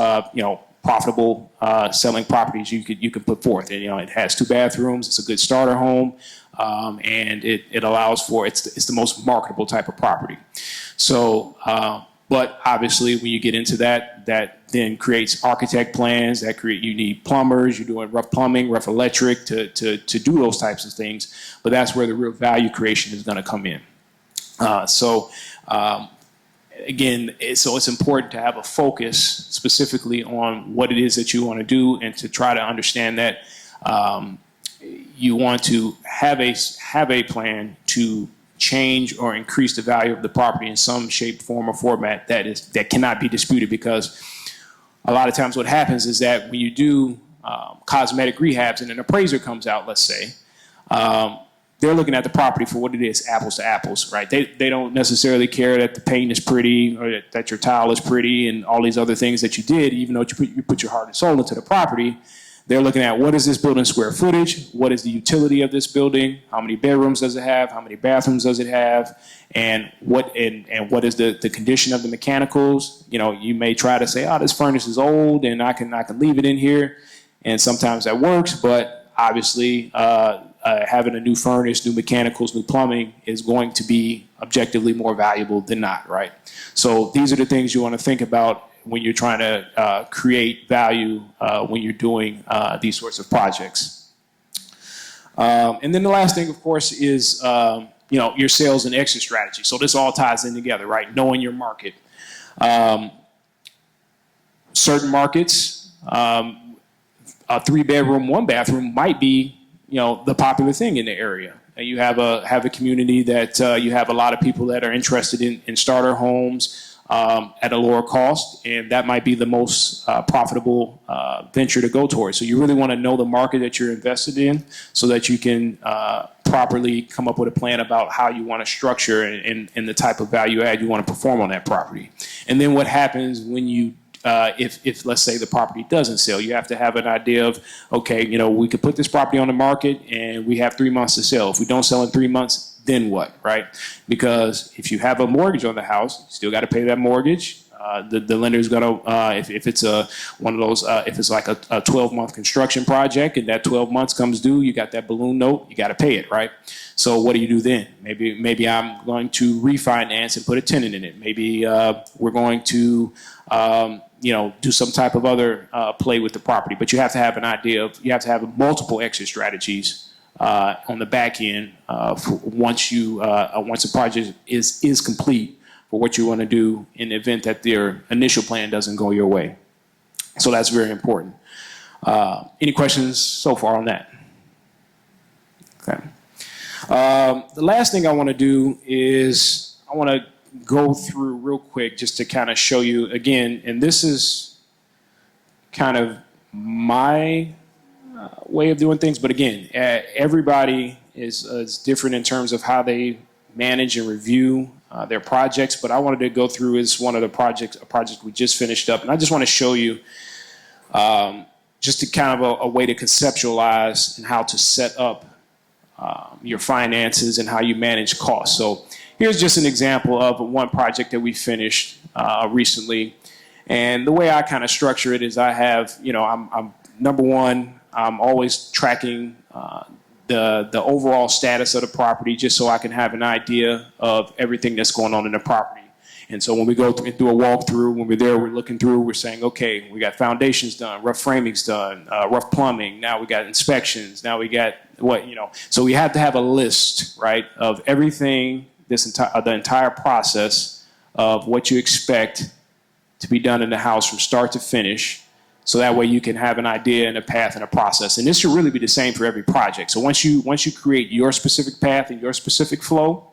profitable selling properties you could put forth. And, it has 2 bathrooms. It's a good starter home. And it allows for, it's the most marketable type of property. So, but obviously when you get into that then creates architect plans, you need plumbers, you're doing rough plumbing, rough electric to do those types of things. But that's where the real value creation is going to come in. Again, so it's important to have a focus specifically on what it is that you want to do and to try to understand that you want to have a plan to change or increase the value of the property in some shape, form, or format that cannot be disputed. Because a lot of times what happens is that when you do cosmetic rehabs and an appraiser comes out, let's say, they're looking at the property for what it is, apples to apples, right? They don't necessarily care that the paint is pretty or that your tile is pretty and all these other things that you did, even though you put your heart and soul into the property. They're looking at what is this building square footage, what is the utility of this building, how many bedrooms does it have, how many bathrooms does it have, and what is the condition of the mechanicals. You may try to say, oh, this furnace is old and I can leave it in here, and sometimes that works, but obviously having a new furnace, new mechanicals, new plumbing is going to be objectively more valuable than not, right? So these are the things you want to think about when you're trying to create value when you're doing these sorts of projects. And then the last thing, of course, is your sales and exit strategy. So this all ties in together, right? Knowing your market. Certain markets, a 3-bedroom, 1-bathroom might be the popular thing in the area. And you have a community that you have a lot of people that are interested in starter homes. At a lower cost, and that might be the most profitable venture to go towards. So you really want to know the market that you're invested in so that you can properly come up with a plan about how you want to structure and the type of value add you want to perform on that property. And then what happens when you if let's say the property doesn't sell, you have to have an idea of, okay, we could put this property on the market and we have 3 months to sell. If we don't sell in 3 months, then what, right? Because if you have a mortgage on the house, you still got to pay that mortgage. The lender's gonna, if it's one of those, if it's like a 12-month construction project and that 12 months comes due, you got that balloon note, you got to pay it, right? So what do you do then? Maybe I'm going to refinance and put a tenant in it. Maybe we're going to, do some type of other play with the property. But you have to have an idea of, you have to have multiple exit strategies on the back end once the project is complete for what you want to do in the event that their initial plan doesn't go your way. So that's very important. Any questions so far on that? Okay. The last thing I want to do is I want to go through real quick just to kind of show you again, and this is kind of my way of doing things, but again, everybody is different in terms of how they manage and review their projects. But I wanted to go through is one of the projects, a project we just finished up, and I just want to show you just to kind of a way to conceptualize and how to set up your finances and how you manage costs. So here's just an example of one project that we finished recently, and the way I kind of structure it is I have, I'm number one, I'm always tracking the overall status of the property just so I can have an idea of everything that's going on in the property. And so when we go through a walkthrough, when we're there, we're looking through, we're saying, okay, we got foundations done, rough framing's done, rough plumbing. Now we got inspections. Now we So we have to have a list, right, of everything, the entire process of what you expect to be done in the house from start to finish. So that way you can have an idea and a path and a process. And this should really be the same for every project. So once you create your specific path and your specific flow,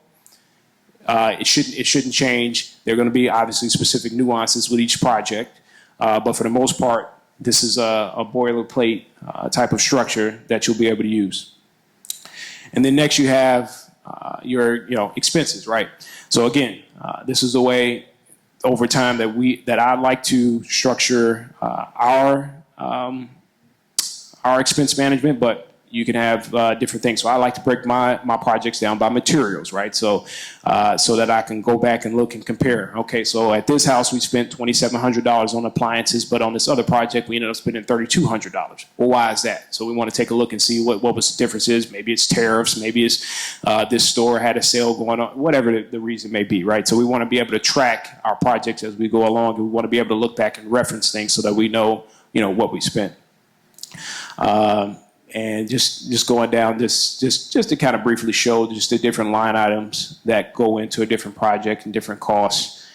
it shouldn't change. There are going to be obviously specific nuances with each project, but for the most part, this is a boilerplate type of structure that you'll be able to use. And then next you have your expenses, right? So again, this is the way over time that I like to structure our expense management, but you can have different things. So I like to break my projects down by materials, right? So so that I can go back and look and compare. Okay, so at this house we spent $2,700 on appliances, but on this other project we ended up spending $3,200. Well, why is that? So we want to take a look and see what was the difference is. Maybe it's tariffs, maybe it's this store had a sale going on, whatever the reason may be, right? So we want to be able to track our projects as we go along. We want to be able to look back and reference things so that we know what we spent. And just going down just to kind of briefly show just the different line items that go into a different project and different costs.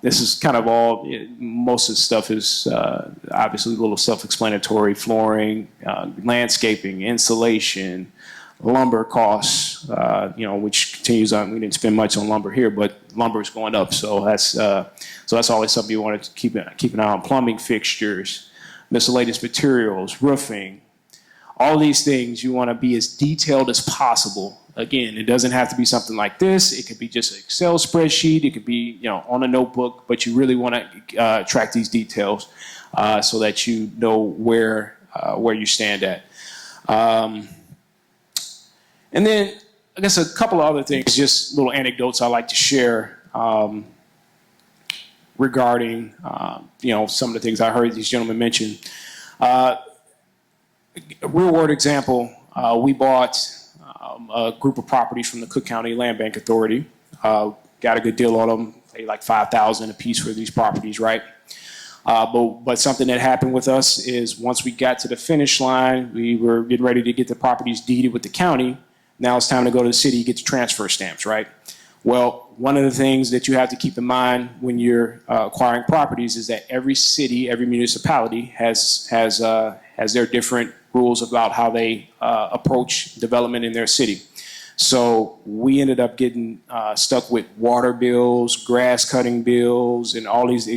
This is kind of all, most of the stuff is obviously a little self-explanatory: flooring, landscaping, insulation, lumber costs, which continues on. We didn't spend much on lumber here, but lumber is going up. So that's always something you want to keep an eye on. Plumbing fixtures, miscellaneous materials, roofing. All these things you want to be as detailed as possible. Again, it doesn't have to be something like this. It could be just an Excel spreadsheet. It could be on a notebook, but you really want to track these details so that you know where you stand at. And then I guess a couple of other things, just little anecdotes I like to share regarding some of the things I heard these gentlemen mention. A real world example, we bought a group of properties from the Cook County Land Bank Authority. Got a good deal on them, paid like $5,000 a piece for these properties, right? But something that happened with us is once we got to the finish line, we were getting ready to get the properties deeded with the county. Now it's time to go to the city, get the transfer stamps, right? Well, one of the things that you have to keep in mind when you're acquiring properties is that every city, every municipality has their different rules about how they approach development in their city. So we ended up getting stuck with water bills, grass cutting bills, and all these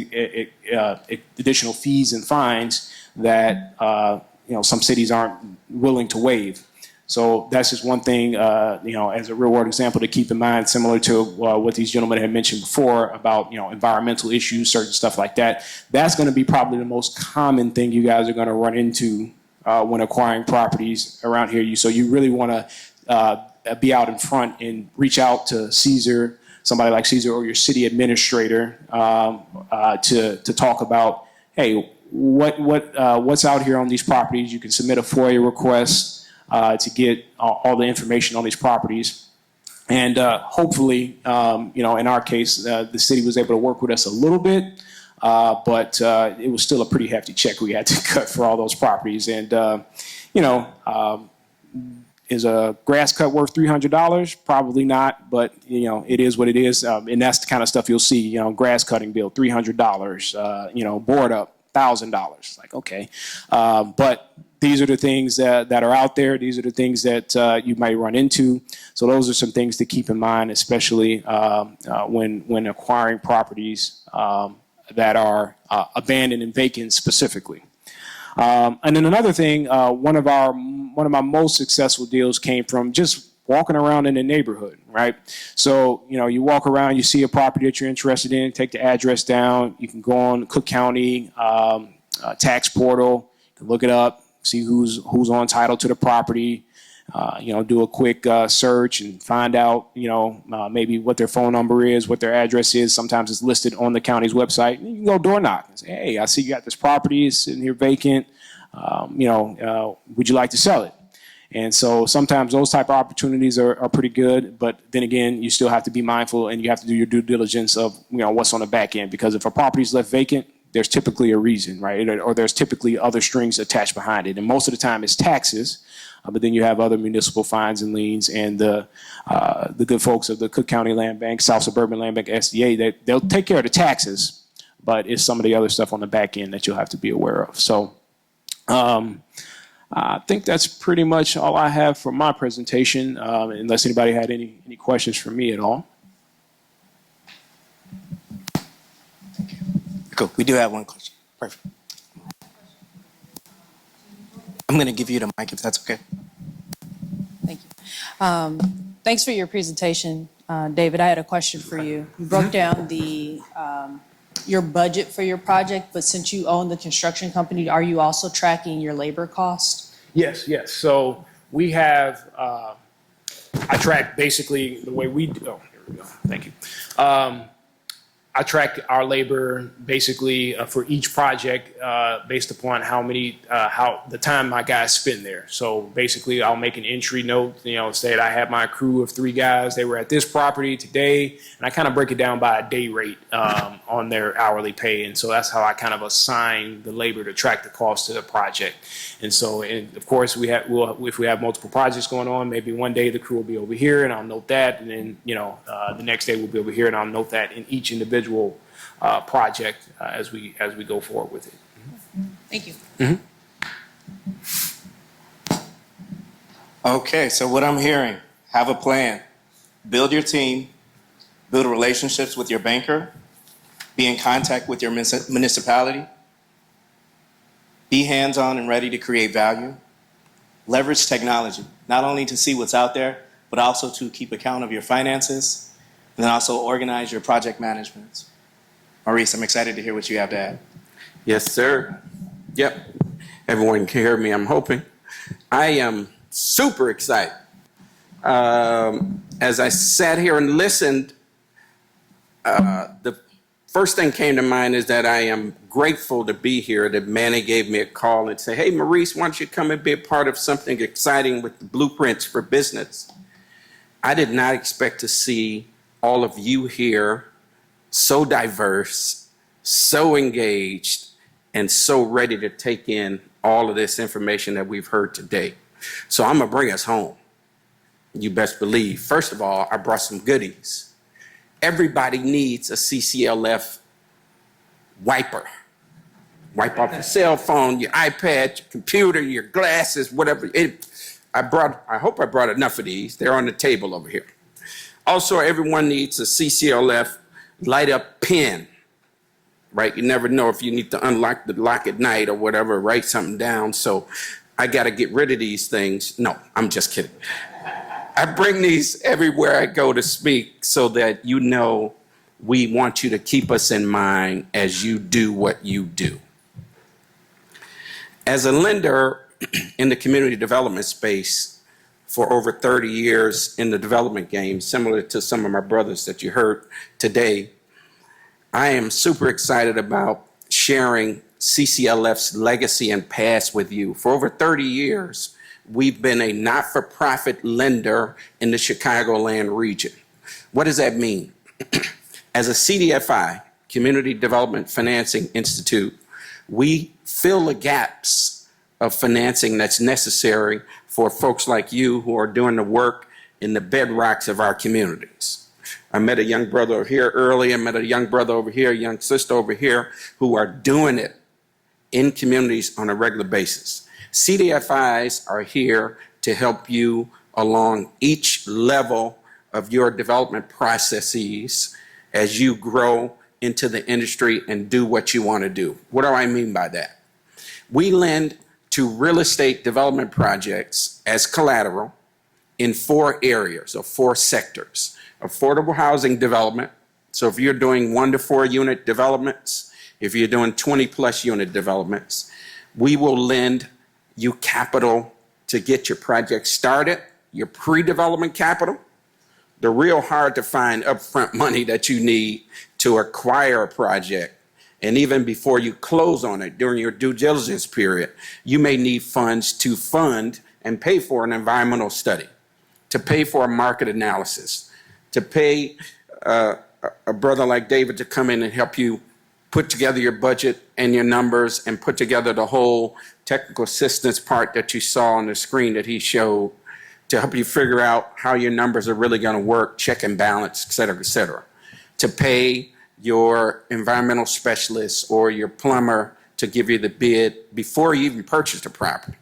additional fees and fines that some cities aren't willing to waive. So that's just one thing, as a real world example to keep in mind, similar to what these gentlemen had mentioned before about, environmental issues, certain stuff like that. That's going to be probably the most common thing you guys are going to run into when acquiring properties around here. So you really want to be out in front and reach out to Caesar, somebody like Caesar or your city administrator to talk about, hey, what's out here on these properties. You can submit a FOIA request to get all the information on these properties. And hopefully, in our case, the city was able to work with us a little bit, but it was still a pretty hefty check we had to cut for all those properties. And, is a grass cut worth $300? Probably not, but, it is what it is. And that's the kind of stuff you'll see, grass cutting bill, $300, board up, $1,000. Like, okay. But these are the things that are out there. These are the things that you might run into. So those are some things to keep in mind, especially when acquiring properties that are abandoned and vacant specifically. And then another thing, one of my most successful deals came from just walking around in the neighborhood, right? So, you walk around, you see a property that you're interested in, take the address down. You can go on Cook County tax portal, you can look it up, see who's on title to the property, do a quick search and find out, maybe what their phone number is, what their address is. Sometimes it's listed on the county's website. You can go door knock and say, hey, I see you got this property, it's sitting here vacant. Would you like to sell it? And so sometimes those type of opportunities are pretty good, but then again, you still have to be mindful and you have to do your due diligence of, what's on the back end, because if a property is left vacant, there's typically a reason, right? Or there's typically other strings attached behind it. And most of the time it's taxes. but then you have other municipal fines and liens, and the good folks of the Cook County Land Bank, South Suburban Land Bank, SDA, that they'll take care of the taxes, but it's some of the other stuff on the back end that you'll have to be aware of. So I think that's pretty much all I have for my presentation, unless anybody had any questions for me at all. Cool. We do have one question. Perfect. I'm going to give you the mic if that's okay. Thank you. Thanks for your presentation, David. I had a question for you. You broke down your budget for your project, but since you own the construction company, are you also tracking your labor cost? Yes. So we have, I track basically the way we do. Oh, here we go. Thank you. I track our labor basically for each project based upon how the time my guys spend there. So basically I'll make an entry note, say that I have my crew of 3 guys, they were at this property today, and I kind of break it down by a day rate on their hourly pay. And so that's how I kind of assign the labor to track the cost to the project. And so, of course, if we have multiple projects going on, maybe one day the crew will be over here and I'll note that. And then, the next day we'll be over here and I'll note that in each individual project as we go forward with it. Thank you. Okay, so what I'm hearing, have a plan, build your team, build relationships with your banker, be in contact with your municipality, be hands-on and ready to create value, leverage technology, not only to see what's out there, but also to keep account of your finances, and then also organize your project management. Maurice, I'm excited to hear what you have to add. Yes, sir. Yep. Everyone can hear me, I'm hoping. I am super excited. As I sat here and listened, the first thing came to mind is that I am grateful to be here, that Manny gave me a call and say, hey, Maurice, why don't you come and be a part of something exciting with the Blueprints for Business? I did not expect to see all of you here so diverse, so engaged, and so ready to take in all of this information that we've heard today. So I'm gonna bring us home. You best believe. First of all, I brought some goodies. Everybody needs a CCLF wiper. Wipe off your cell phone, your iPad, your computer, your glasses, whatever. I hope I brought enough of these. They're on the table over here. Also, everyone needs a CCLF light up pen, right? You never know if you need to unlock the lock at night or whatever, write something down. So I got to get rid of these things. No, I'm just kidding. I bring these everywhere I go to speak so that you know we want you to keep us in mind as you do what you do. As a lender in the community development space for over 30 years in the development game, similar to some of my brothers that you heard today, I am super excited about sharing CCLF's legacy and past with you. For over 30 years, we've been a not-for-profit lender in the Chicagoland region. What does that mean? As a CDFI, Community Development Financing Institute, we fill the gaps of financing that's necessary for folks like you who are doing the work in the bedrocks of our communities. I met a young brother over here earlier, I met a young brother over here, a young sister over here, who are doing it in communities on a regular basis. CDFIs are here to help you along each level of your development processes as you grow into the industry and do what you want to do. What do I mean by that? We lend to real estate development projects as collateral in 4 areas or 4 sectors. Affordable housing development. So if you're doing 1 to 4 unit developments, if you're doing 20+ unit developments, we will lend you capital to get your project started, your pre-development capital, the real hard to find upfront money that you need to acquire a project. And even before you close on it, during your due diligence period, you may need funds to fund and pay for an environmental study, to pay for a market analysis, to pay a brother like David to come in and help you put together your budget and your numbers and put together the whole technical assistance part that you saw on the screen that he showed to help you figure out how your numbers are really going to work, check and balance, et cetera, et cetera. To pay your environmental specialist or your plumber to give you the bid before you even purchase the property.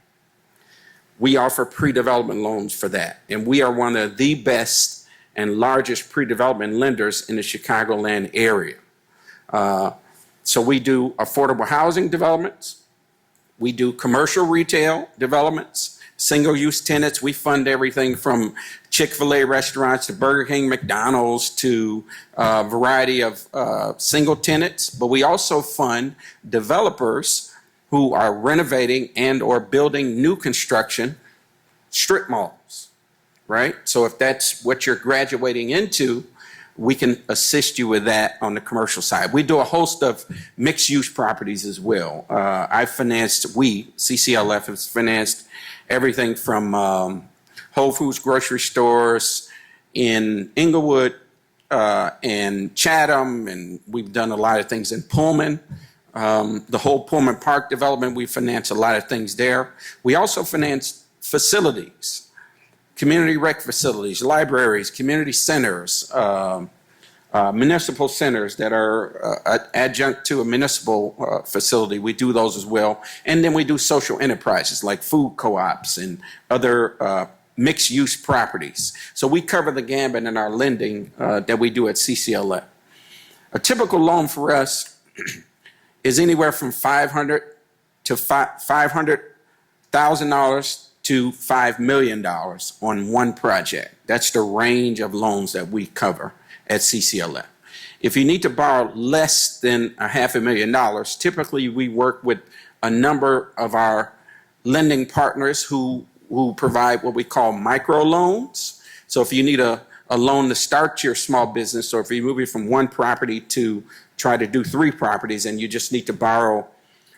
We offer pre-development loans for that. And we are one of the best and largest pre-development lenders in the Chicagoland area. So we do affordable housing developments. We do commercial retail developments, single-use tenants. We fund everything from Chick-fil-A restaurants to Burger King, McDonald's to a variety of single tenants. But we also fund developers who are renovating and or building new construction strip malls, right? So if that's what you're graduating into, we can assist you with that on the commercial side. We do a host of mixed-use properties as well. CCLF has financed everything from Whole Foods grocery stores in Inglewood and Chatham, and we've done a lot of things in Pullman. The whole Pullman Park development, we finance a lot of things there. We also finance facilities, community rec facilities, libraries, community centers, municipal centers that are adjunct to a municipal facility. We do those as well. And then we do social enterprises like food co-ops and other mixed-use properties. So we cover the gambit in our lending that we do at CCLF. A typical loan for us is anywhere from $500,000 to $500,000 to $5 million on one project. That's the range of loans that we cover at CCLF. If you need to borrow less than $500,000, typically we work with a number of our lending partners who provide what we call micro loans. So if you need a loan to start your small business, or if you're moving from one property to try to do 3 properties and you just need to borrow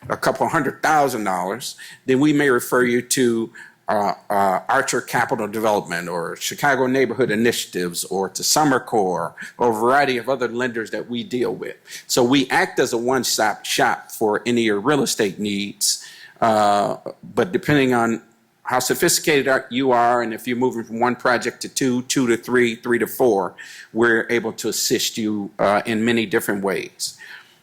a couple $100,000, then we may refer you to Archer Capital Development or Chicago Neighborhood Initiatives or to Summer Corps or a variety of other lenders that we deal with. So we act as a one-stop shop for any of your real estate needs, but depending on how sophisticated you are, and if you're moving from one project to 2, 2 to 3, 3 to 4, we're able to assist you in many different ways.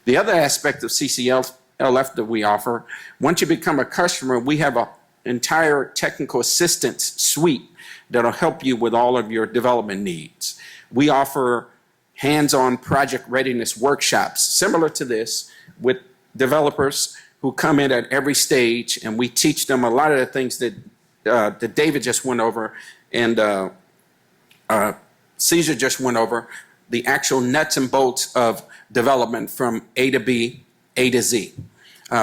The other aspect of CCLF that we offer, once you become a customer, we have an entire technical assistance suite that'll help you with all of your development needs. We offer hands-on project readiness workshops similar to this with developers who come in at every stage, and we teach them a lot of the things that David just went over and Caesar just went over, the actual nuts and bolts of development from A to B, A to Z.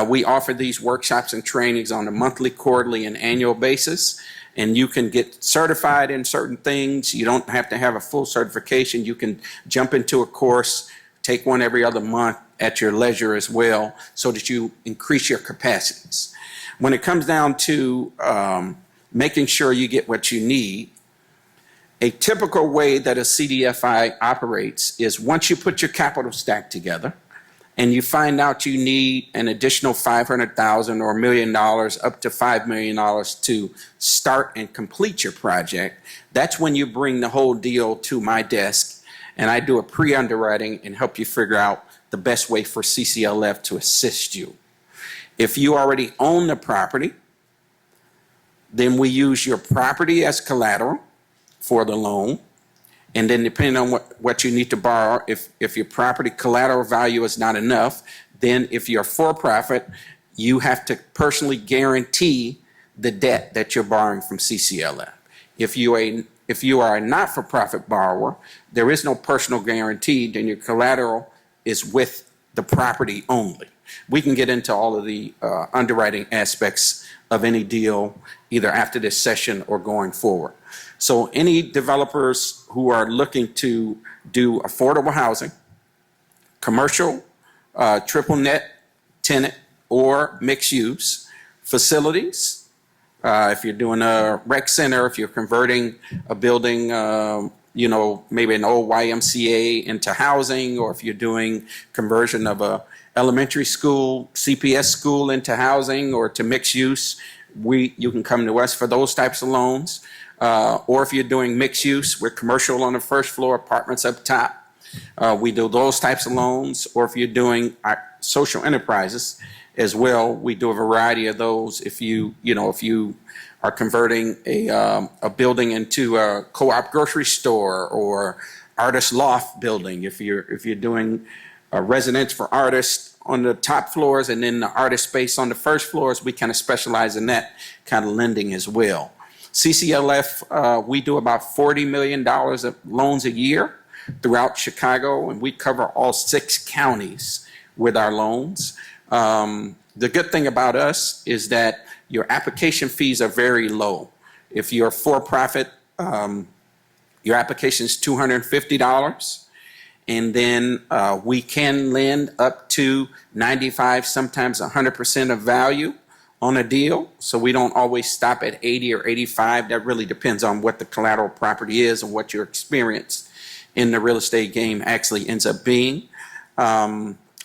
We offer these workshops and trainings on a monthly, quarterly, and annual basis, and you can get certified in certain things. You don't have to have a full certification. You can jump into a course, take one every other month at your leisure as well, so that you increase your capacities. When it comes down to making sure you get what you need, a typical way that a CDFI operates is once you put your capital stack together and you find out you need an additional $500,000 or $1 million up to $5 million to start and complete your project, that's when you bring the whole deal to my desk and I do a pre-underwriting and help you figure out the best way for CCLF to assist you. If you already own the property, then we use your property as collateral for the loan. And then depending on what you need to borrow, if your property collateral value is not enough, then if you're for-profit, you have to personally guarantee the debt that you're borrowing from CCLF. If you are a not-for-profit borrower, there is no personal guarantee, then your collateral is with the property only. We can get into all of the underwriting aspects of any deal either after this session or going forward. So any developers who are looking to do affordable housing, commercial, triple net, tenant, or mixed use facilities, if you're doing a rec center, if you're converting a building, maybe an old YMCA into housing, or if you're doing conversion of a elementary school, CPS school into housing or to mixed use, you can come to us for those types of loans. Or if you're doing mixed use with commercial on the first floor, apartments up top, we do those types of loans. Or if you're doing social enterprises as well, we do a variety of those. If you are converting a building into a co-op grocery store or artist loft building, if you're doing a residence for artists on the top floors and then the artist space on the first floors, we kind of specialize in that kind of lending as well. CCLF, we do about $40 million of loans a year throughout Chicago, and we cover all 6 counties with our loans. The good thing about us is that your application fees are very low. If you're for-profit, your application is $250, and then we can lend up to 95, sometimes 100% of value on a deal. So we don't always stop at 80 or 85. That really depends on what the collateral property is and what your experience in the real estate game actually ends up being.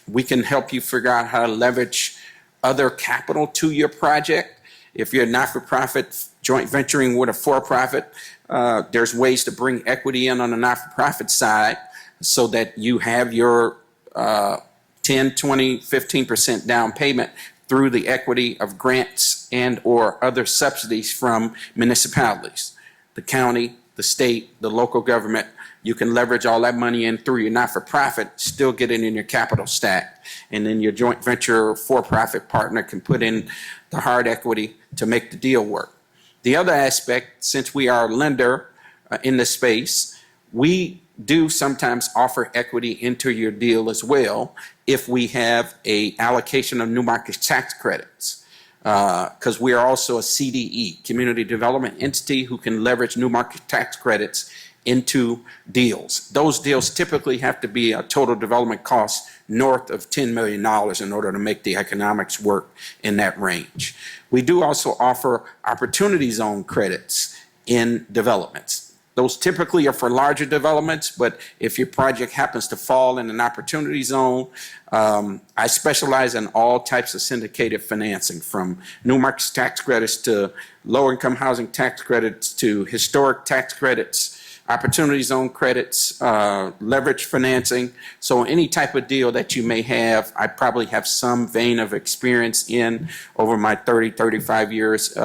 We can help you figure out how to leverage other capital to your project. If you're not-for-profit joint venturing with a for-profit, there's ways to bring equity in on the not-for-profit side so that you have your 10, 20, 15% down payment through the equity of grants and or other subsidies from municipalities, the county, the state, the local government. You can leverage all that money in through your not-for-profit, still get it in your capital stack. And then your joint venture for-profit partner can put in the hard equity to make the deal work. The other aspect, since we are a lender in the space, we do sometimes offer equity into your deal as well if we have a allocation of New Markets tax credits. Because we are also a CDE, Community Development Entity, who can leverage New Market tax credits into deals. Those deals typically have to be a total development cost north of $10 million in order to make the economics work in that range. We do also offer opportunity zone credits in developments. Those typically are for larger developments, but if your project happens to fall in an opportunity zone, I specialize in all types of syndicated financing, from New Markets tax credits to low-income housing tax credits to historic tax credits, opportunity zone credits, leverage financing. So any type of deal that you may have, I probably have some vein of experience in over my 30, 35 years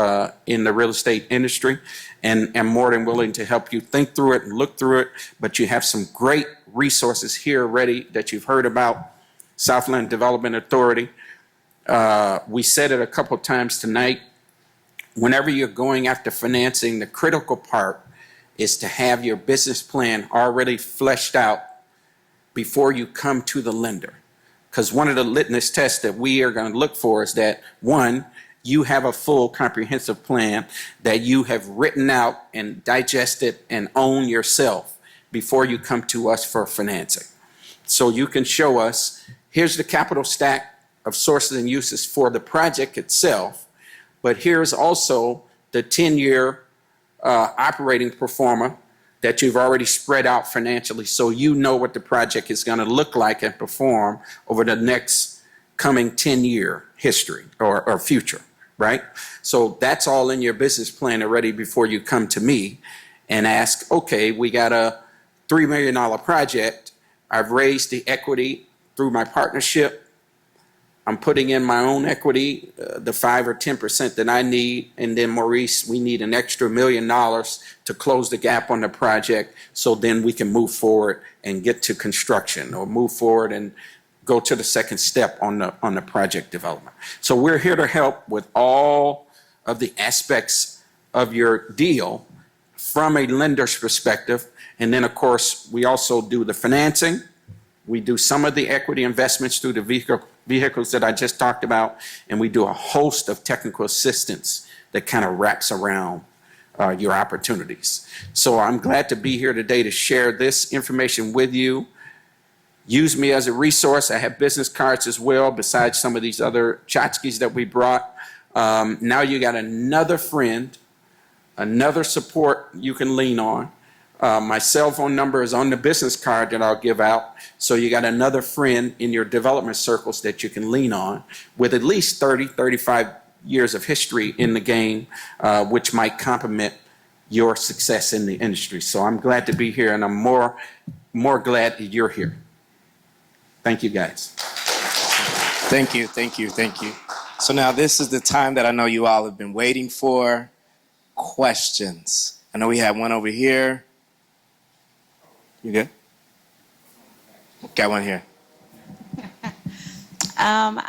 in the real estate industry, and am more than willing to help you think through it and look through it. But you have some great resources here already that you've heard about. Southland Development Authority. We said it a couple times tonight. Whenever you're going after financing, the critical part is to have your business plan already fleshed out before you come to the lender. Because one of the litmus tests that we are going to look for is that, one, you have a full comprehensive plan that you have written out and digested and own yourself before you come to us for financing. So you can show us, here's the capital stack of sources and uses for the project itself, but here's also the 10-year operating pro forma that you've already spread out financially, so you know what the project is going to look like and perform over the next coming 10-year history or future, right? So that's all in your business plan already before you come to me and ask, okay, we got a $3 million project. I've raised the equity through my partnership. I'm putting in my own equity, the 5 or 10% that I need. And then, Maurice, we need an extra $1 million to close the gap on the project. So then we can move forward and get to construction, or move forward and go to the second step on the project development. So we're here to help with all of the aspects of your deal from a lender's perspective. And then, of course, we also do the financing. We do some of the equity investments through the vehicles that I just talked about, and we do a host of technical assistance that kind of wraps around your opportunities. So I'm glad to be here today to share this information with you. Use me as a resource. I have business cards as well, besides some of these other tchotchkes that we brought. Now you got another friend, another support you can lean on. My cell phone number is on the business card that I'll give out. So you got another friend in your development circles that you can lean on with at least 30, 35 years of history in the game, which might complement your success in the industry. So I'm glad to be here, and I'm more glad that you're here. Thank you, guys. Thank you, thank you, thank you. So now this is the time that I know you all have been waiting for. Questions. I know we have one over here. You good? Got one here. I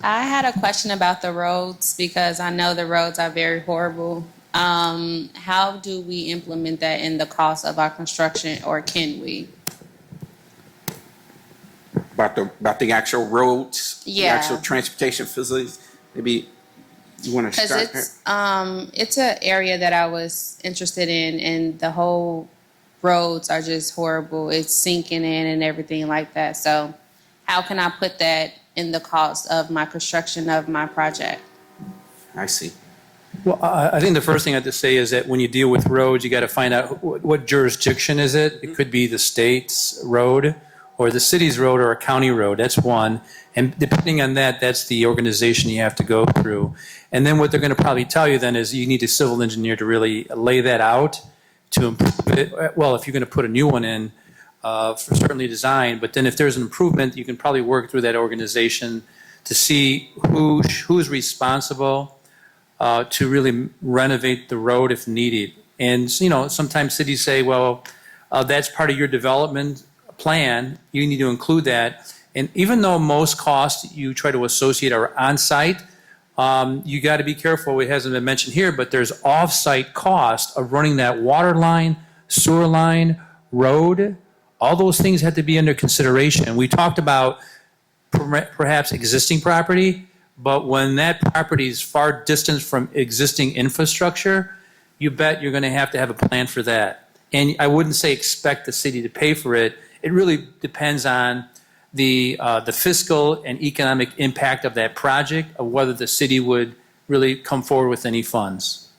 had a question about the roads because I know the roads are very horrible. How do we implement that in the cost of our construction, or can we? About the actual roads, the Yeah. actual transportation facilities. Maybe you want to start? Because it's an area that I was interested in, and the whole roads are just horrible. It's sinking in and everything like that. So how can I put that in the cost of my construction of my project? I see. Well, I think the first thing I have to say is that when you deal with roads, you got to find out what jurisdiction is it. It could be the state's road or the city's road or a county road. That's one. And depending on that, that's the organization you have to go through. And then what they're going to probably tell you then is you need a civil engineer to really lay that out to improve it. Well, if you're going to put a new one in, for certainly design, but then if there's an improvement, you can probably work through that organization to see who's responsible to really renovate the road if needed. And, you know, sometimes cities say, well, that's part of your development plan, you need to include that. And even though most costs you try to associate are on-site, you got to be careful. It hasn't been mentioned here, but there's off-site cost of running that water line, sewer line, road. All those things have to be under consideration. We talked about perhaps existing property, but when that property is far distant from existing infrastructure, you bet you're going to have a plan for that. And I wouldn't say expect the city to pay for it. It really depends on the fiscal and economic impact of that project, of whether the city would really come forward with any funds.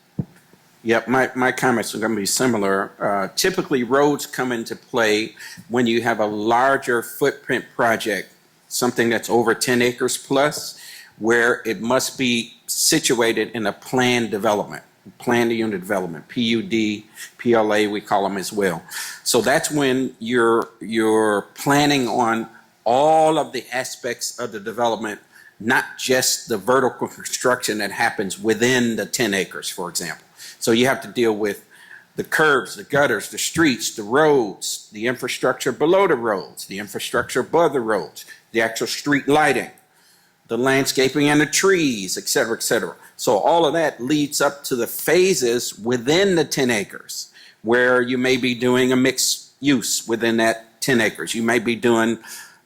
Yep, my comments are going to be similar. Typically, roads come into play when you have a larger footprint project, something that's over 10 acres plus, where it must be situated in a planned development, planned unit development, PUD, PLA, we call them as well. So that's when you're planning on all of the aspects of the development, not just the vertical construction that happens within the 10 acres, for example. So you have to deal with the curbs, the gutters, the streets, the roads, the infrastructure below the roads, the infrastructure above the roads, the actual street lighting, the landscaping and the trees, et cetera, et cetera. So all of that leads up to the phases within the 10 acres where you may be doing a mixed use within that 10 acres. You may be doing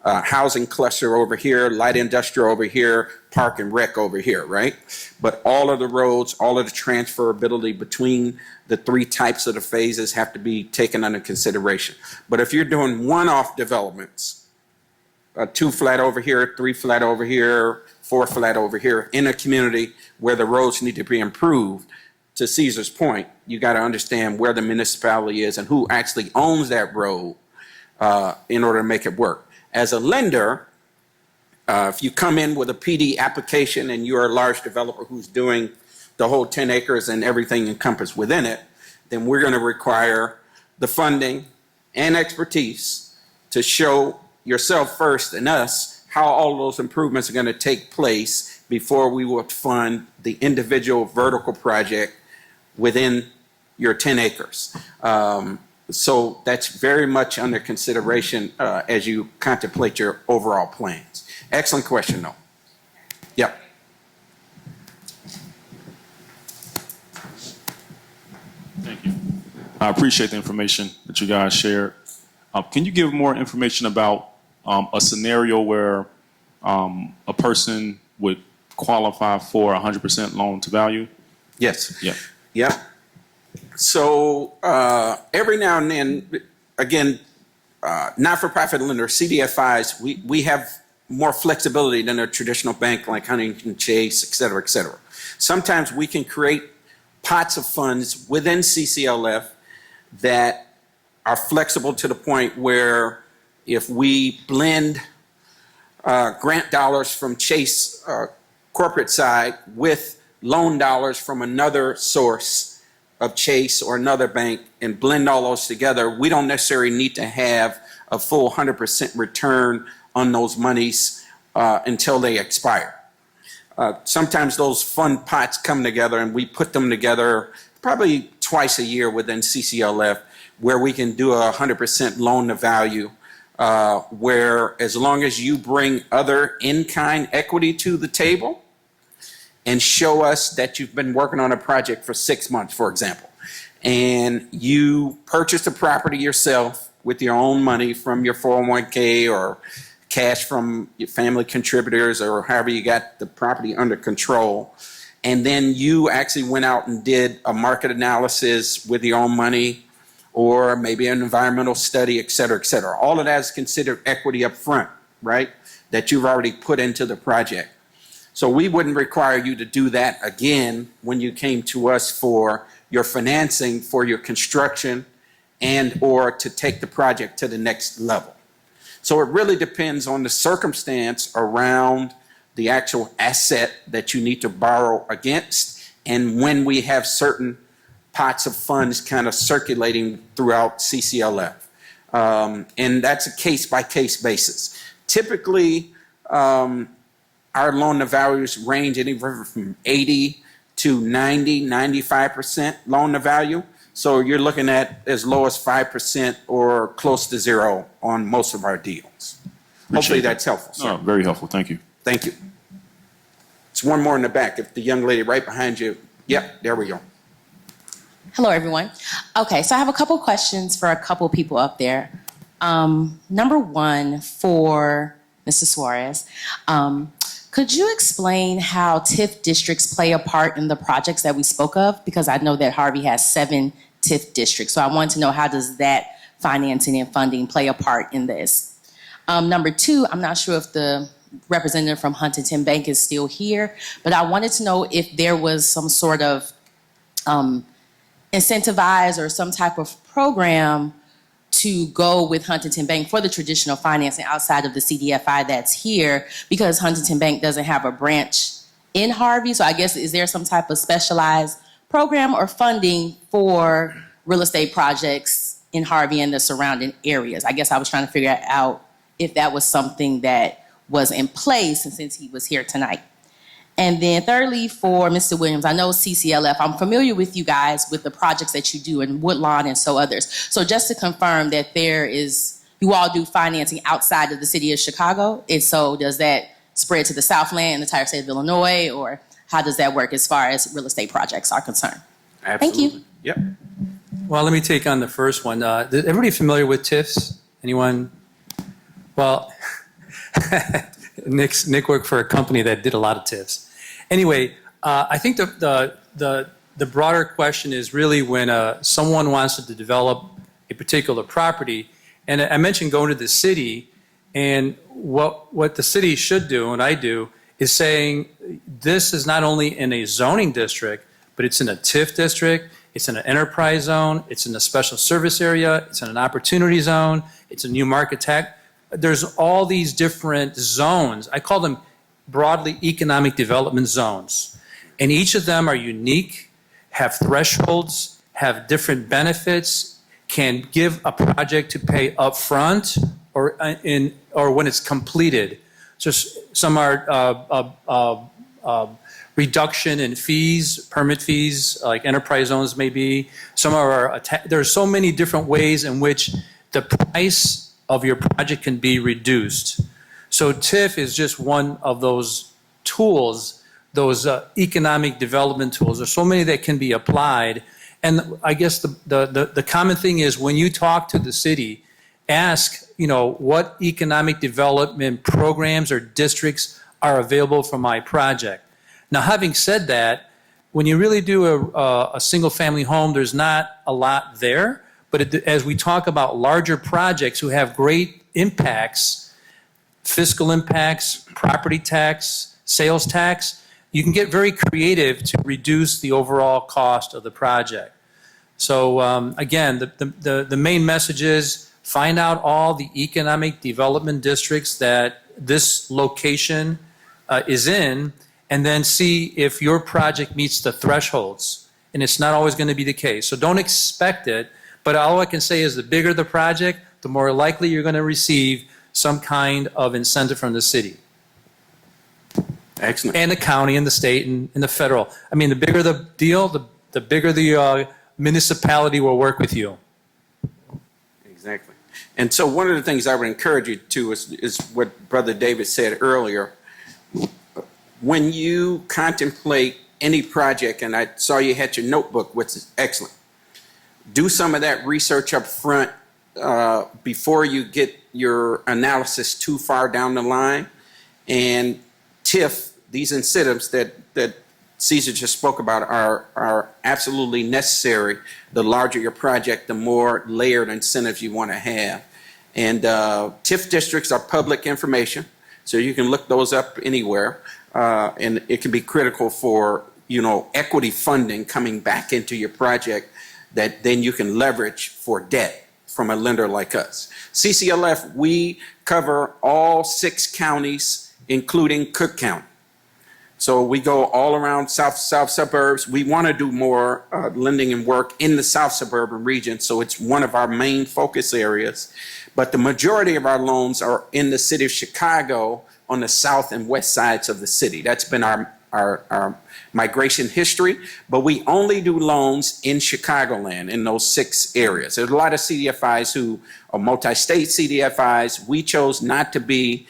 housing cluster over here, light industrial over here, park and rec over here, right? But all of the roads, all of the transferability between the three types of the phases have to be taken under consideration. But if you're doing one-off developments, 2 flat over here, 3 flat over here, 4 flat over here, in a community where the roads need to be improved, to Caesar's point, you got to understand where the municipality is and who actually owns that road in order to make it work. As a lender, if you come in with a PD application and you're a large developer who's doing the whole 10 acres and everything encompassed within it, then we're going to require the funding and expertise to show yourself first and us how all those improvements are going to take place before we would fund the individual vertical project within your 10 acres. So that's very much under consideration as you contemplate your overall plans. Excellent question, though. Yep. Thank you. I appreciate the information that you guys shared. Can you give more information about a scenario where a person would qualify for 100% loan to value? Yes. Yeah. Yep. So every now and then, again, not-for-profit lenders, CDFIs, we have more flexibility than a traditional bank like Huntington Chase, et cetera, et cetera. Sometimes we can create pots of funds within CCLF that are flexible to the point where if we blend grant dollars from Chase corporate side with loan dollars from another source of Chase or another bank and blend all those together, we don't necessarily need to have a full 100% return on those monies until they expire. Sometimes those fund pots come together and we put them together probably twice a year within CCLF, where we can do a 100% loan to value, where as long as you bring other in-kind equity to the table and show us that you've been working on a project for 6 months, for example, and you purchased a property yourself with your own money from your 401k or cash from your family contributors or however you got the property under control, and then you actually went out and did a market analysis with your own money or maybe an environmental study, et cetera, et cetera. All of that is considered equity up front, right, that you've already put into the project. So we wouldn't require you to do that again when you came to us for your financing for your construction and or to take the project to the next level. So it really depends on the circumstance around the actual asset that you need to borrow against and when we have certain pots of funds kind of circulating throughout CCLF. And that's a case-by-case basis. Typically, our loan to values range anywhere from 80 to 90, 95% loan to value. So you're looking at as low as 5% or close to zero on most of our deals. Hopefully that's helpful, sir. No, very helpful. Thank you. Thank you. There's one more in the back. If the young lady right behind you, yep, there we go. Hello, everyone. Okay, so I have a couple questions for a couple people up there. Number one, for Mr. Suarez, could you explain how TIF districts play a part in the projects that we spoke of? Because I know that Harvey has 7 TIF districts, so I want to know how does that financing and funding play a part in this? Number two, I'm not sure if the representative from Huntington Bank is still here, but I wanted to know if there was some sort of incentivize or some type of program to go with Huntington Bank for the traditional financing outside of the CDFI that's here, because Huntington Bank doesn't have a branch in Harvey. So I guess, is there some type of specialized program or funding for real estate projects in Harvey and the surrounding areas? I guess I was trying to figure out if that was something that was in place since he was here tonight. And then thirdly, for Mr. Williams, I know CCLF, I'm familiar with you guys with the projects that you do in Woodlawn and so others. So just to confirm that you all do financing outside of the city of Chicago, and so does that spread to the Southland and the entire state of Illinois, or how does that work as far as real estate projects are concerned? Absolutely. Thank you. Yep. Well, let me take on the first one. Everybody familiar with TIFs? Anyone? Well, Nick worked for a company that did a lot of TIFs. Anyway, I think the broader question is really when someone wants to develop a particular property, and I mentioned going to the city, and what the city should do, and I do, is saying this is not only in a zoning district, but it's in a TIF district, it's in an enterprise zone, it's in a special service area, it's in an opportunity zone, it's a new market tax. There's all these different zones. I call them broadly economic development zones. And each of them are unique, have thresholds, have different benefits, can give a project to pay upfront or when it's completed. So some are reduction in fees, permit fees, like enterprise zones may be. Some are, there's so many different ways in which the price of your project can be reduced. So TIF is just one of those tools, those economic development tools. There's so many that can be applied. And I guess the common thing is when you talk to the city, ask, what economic development programs or districts are available for my project. Now, having said that, when you really do a single family home, there's not a lot there. But as we talk about larger projects who have great impacts, fiscal impacts, property tax, sales tax, you can get very creative to reduce the overall cost of the project. So again, the main message is find out all the economic development districts that this location is in, and then see if your project meets the thresholds. And it's not always going to be the case. So don't expect it, but all I can say is the bigger the project, the more likely you're going to receive some kind of incentive from the city. Excellent. And the county and the state and the federal. I mean, the bigger the deal, the bigger the municipality will work with you. Exactly. And so one of the things I would encourage you to is what Brother David said earlier. When you contemplate any project, and I saw you had your notebook, which is excellent, do some of that research up front before you get your analysis too far down the line. And TIF, these incentives that Caesar just spoke about are absolutely necessary. The larger your project, the more layered incentives you want to have. And TIF districts are public information, so you can look those up anywhere. And it can be critical for, equity funding coming back into your project that then you can leverage for debt from a lender like us. CCLF, we cover all 6 counties, including Cook County. So we go all around south suburbs. We want to do more lending and work in the south suburban region, so it's one of our main focus areas. But the majority of our loans are in the city of Chicago on the south and west sides of the city. That's been our migration history, but we only do loans in Chicagoland in those 6 areas. There's a lot of CDFIs who are multi-state CDFIs. We chose not to be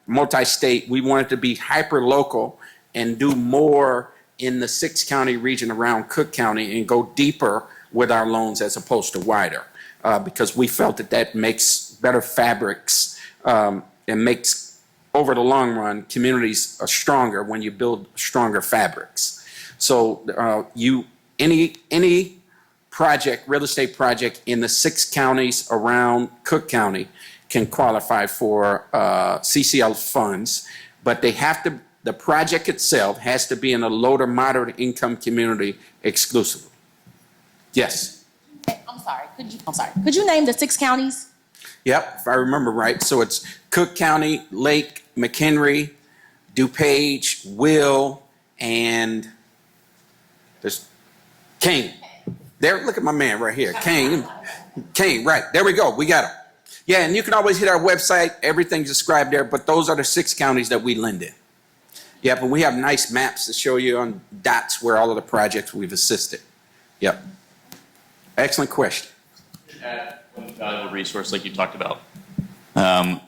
multi-state. We wanted to be hyper-local and do more in the 6-county region around Cook County and go deeper with our loans as opposed to wider, because we felt that makes better fabrics and makes, over the long run, communities are stronger when you build stronger fabrics. So any project, real estate project in the 6 counties around Cook County can qualify for CCL funds, but the project itself has to be in a low to moderate income community exclusively. Yes. I'm sorry. Could you name the 6 counties? Yep, if I remember right. So it's Cook County, Lake, McHenry, DuPage, Will, and there's Kane. There, look at my man right here, Kane, right. There we go. We got him. Yeah, and you can always hit our website. Everything's described there, but those are the 6 counties that we lend in. Yep, and we have nice maps to show you on dots where all of the projects we've assisted. Yep. Excellent question. Add one valuable resource like you talked about.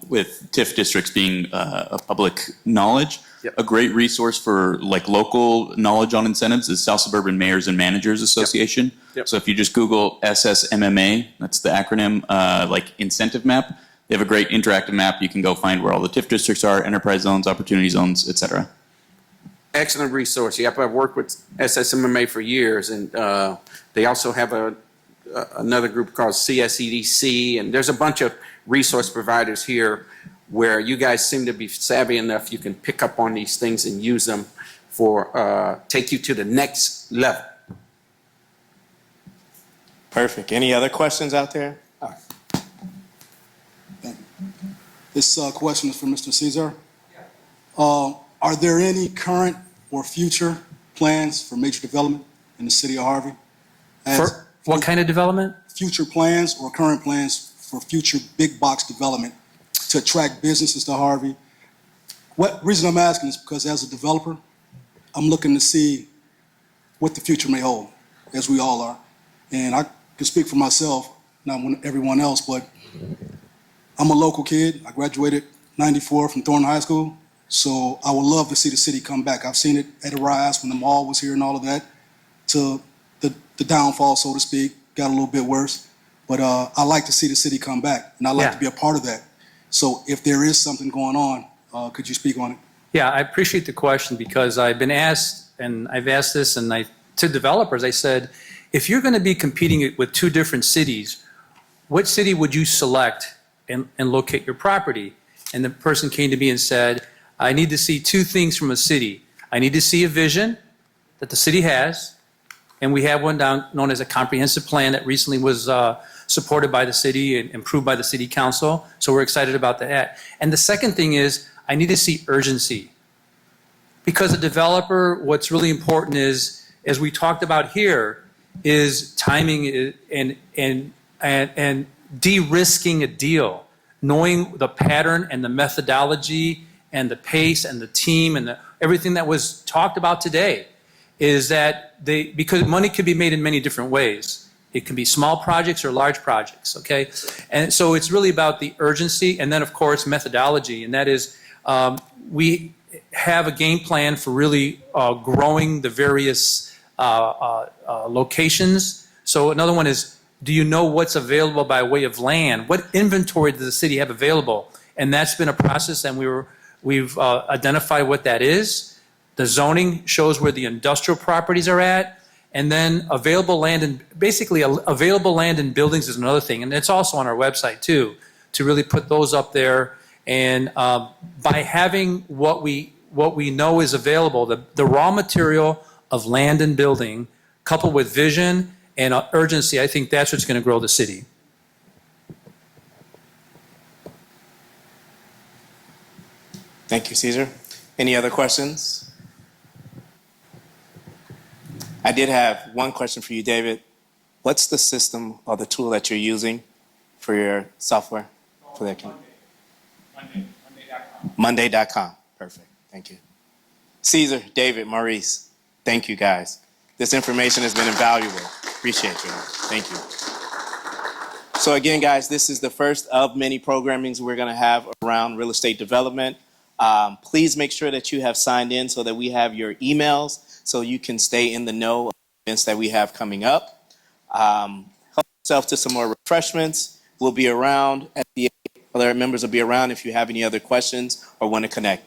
With TIF districts being a public knowledge, Yep. a great resource for like local knowledge on incentives is South Suburban Mayors and Managers Association. Yep. So if you just Google SSMMA, that's the acronym, like incentive map, they have a great interactive map. You can go find where all the TIF districts are, enterprise zones, opportunity zones, et cetera. Excellent resource. Yep, I've worked with SSMMA for years, and they also have another group called CSEDC, and there's a bunch of resource providers here where you guys seem to be savvy enough you can pick up on these things and use them for take you to the next level. Perfect. Any other questions out there? Thank you. This question is for Mr. Caesar. Are there any current or future plans for major development in the city of Harvey? For what kind of development? Future plans or current plans for future big box development to attract businesses to Harvey? What reason I'm asking is because as a developer, I'm looking to see what the future may hold, as we all are. And I can speak for myself, not everyone else, but I'm a local kid. I graduated '94 from Thornton High School. So I would love to see the city come back. I've seen it at a rise when the mall was here and all of that, to the downfall, so to speak, got a little bit worse. But I like to see the city come back, and I like to be a part of that. So if there is something going on, could you speak on it? Yeah, I appreciate the question because I've been asked, and I've asked this, to developers, I said, if you're going to be competing with 2 different cities, what city would you select and locate your property? And the person came to me and said, I need to see 2 things from a city. I need to see a vision that the city has, And we have one down known as a comprehensive plan that recently was supported by the city and approved by the city council. So we're excited about that. And the second thing is I need to see urgency. Because a developer, what's really important is, as we talked about here, is timing and de-risking a deal, knowing the pattern and the methodology and the pace and the team and everything that was talked about today, is that because money could be made in many different ways. It can be small projects or large projects, okay? And so it's really about the urgency and then, of course, methodology. And that is, we have a game plan for really growing the various locations. So another one is, do you know what's available by way of land? What inventory does the city have available? And that's been a process, and we've identified what that is. The zoning shows where the industrial properties are at. And then available land and basically available land and buildings is another thing. And it's also on our website too, to really put those up there. And by having what we know is available, the raw material of land and building, coupled with vision and urgency, I think that's what's going to grow the city. Thank you, Caesar. Any other questions? I did have one question for you, David. What's the system or the tool that you're using for your software? For that? Monday.com. Perfect. Thank you. Caesar, David, Maurice, thank you guys. This information has been invaluable. Appreciate you. Thank you. So again, guys, this is the first of many programmings we're going to have around real estate development. Please make sure that you have signed in so that we have your emails so you can stay in the know of events that we have coming up. Help yourself to some more refreshments. We'll be around at the other members will be around if you have any other questions or want to connect.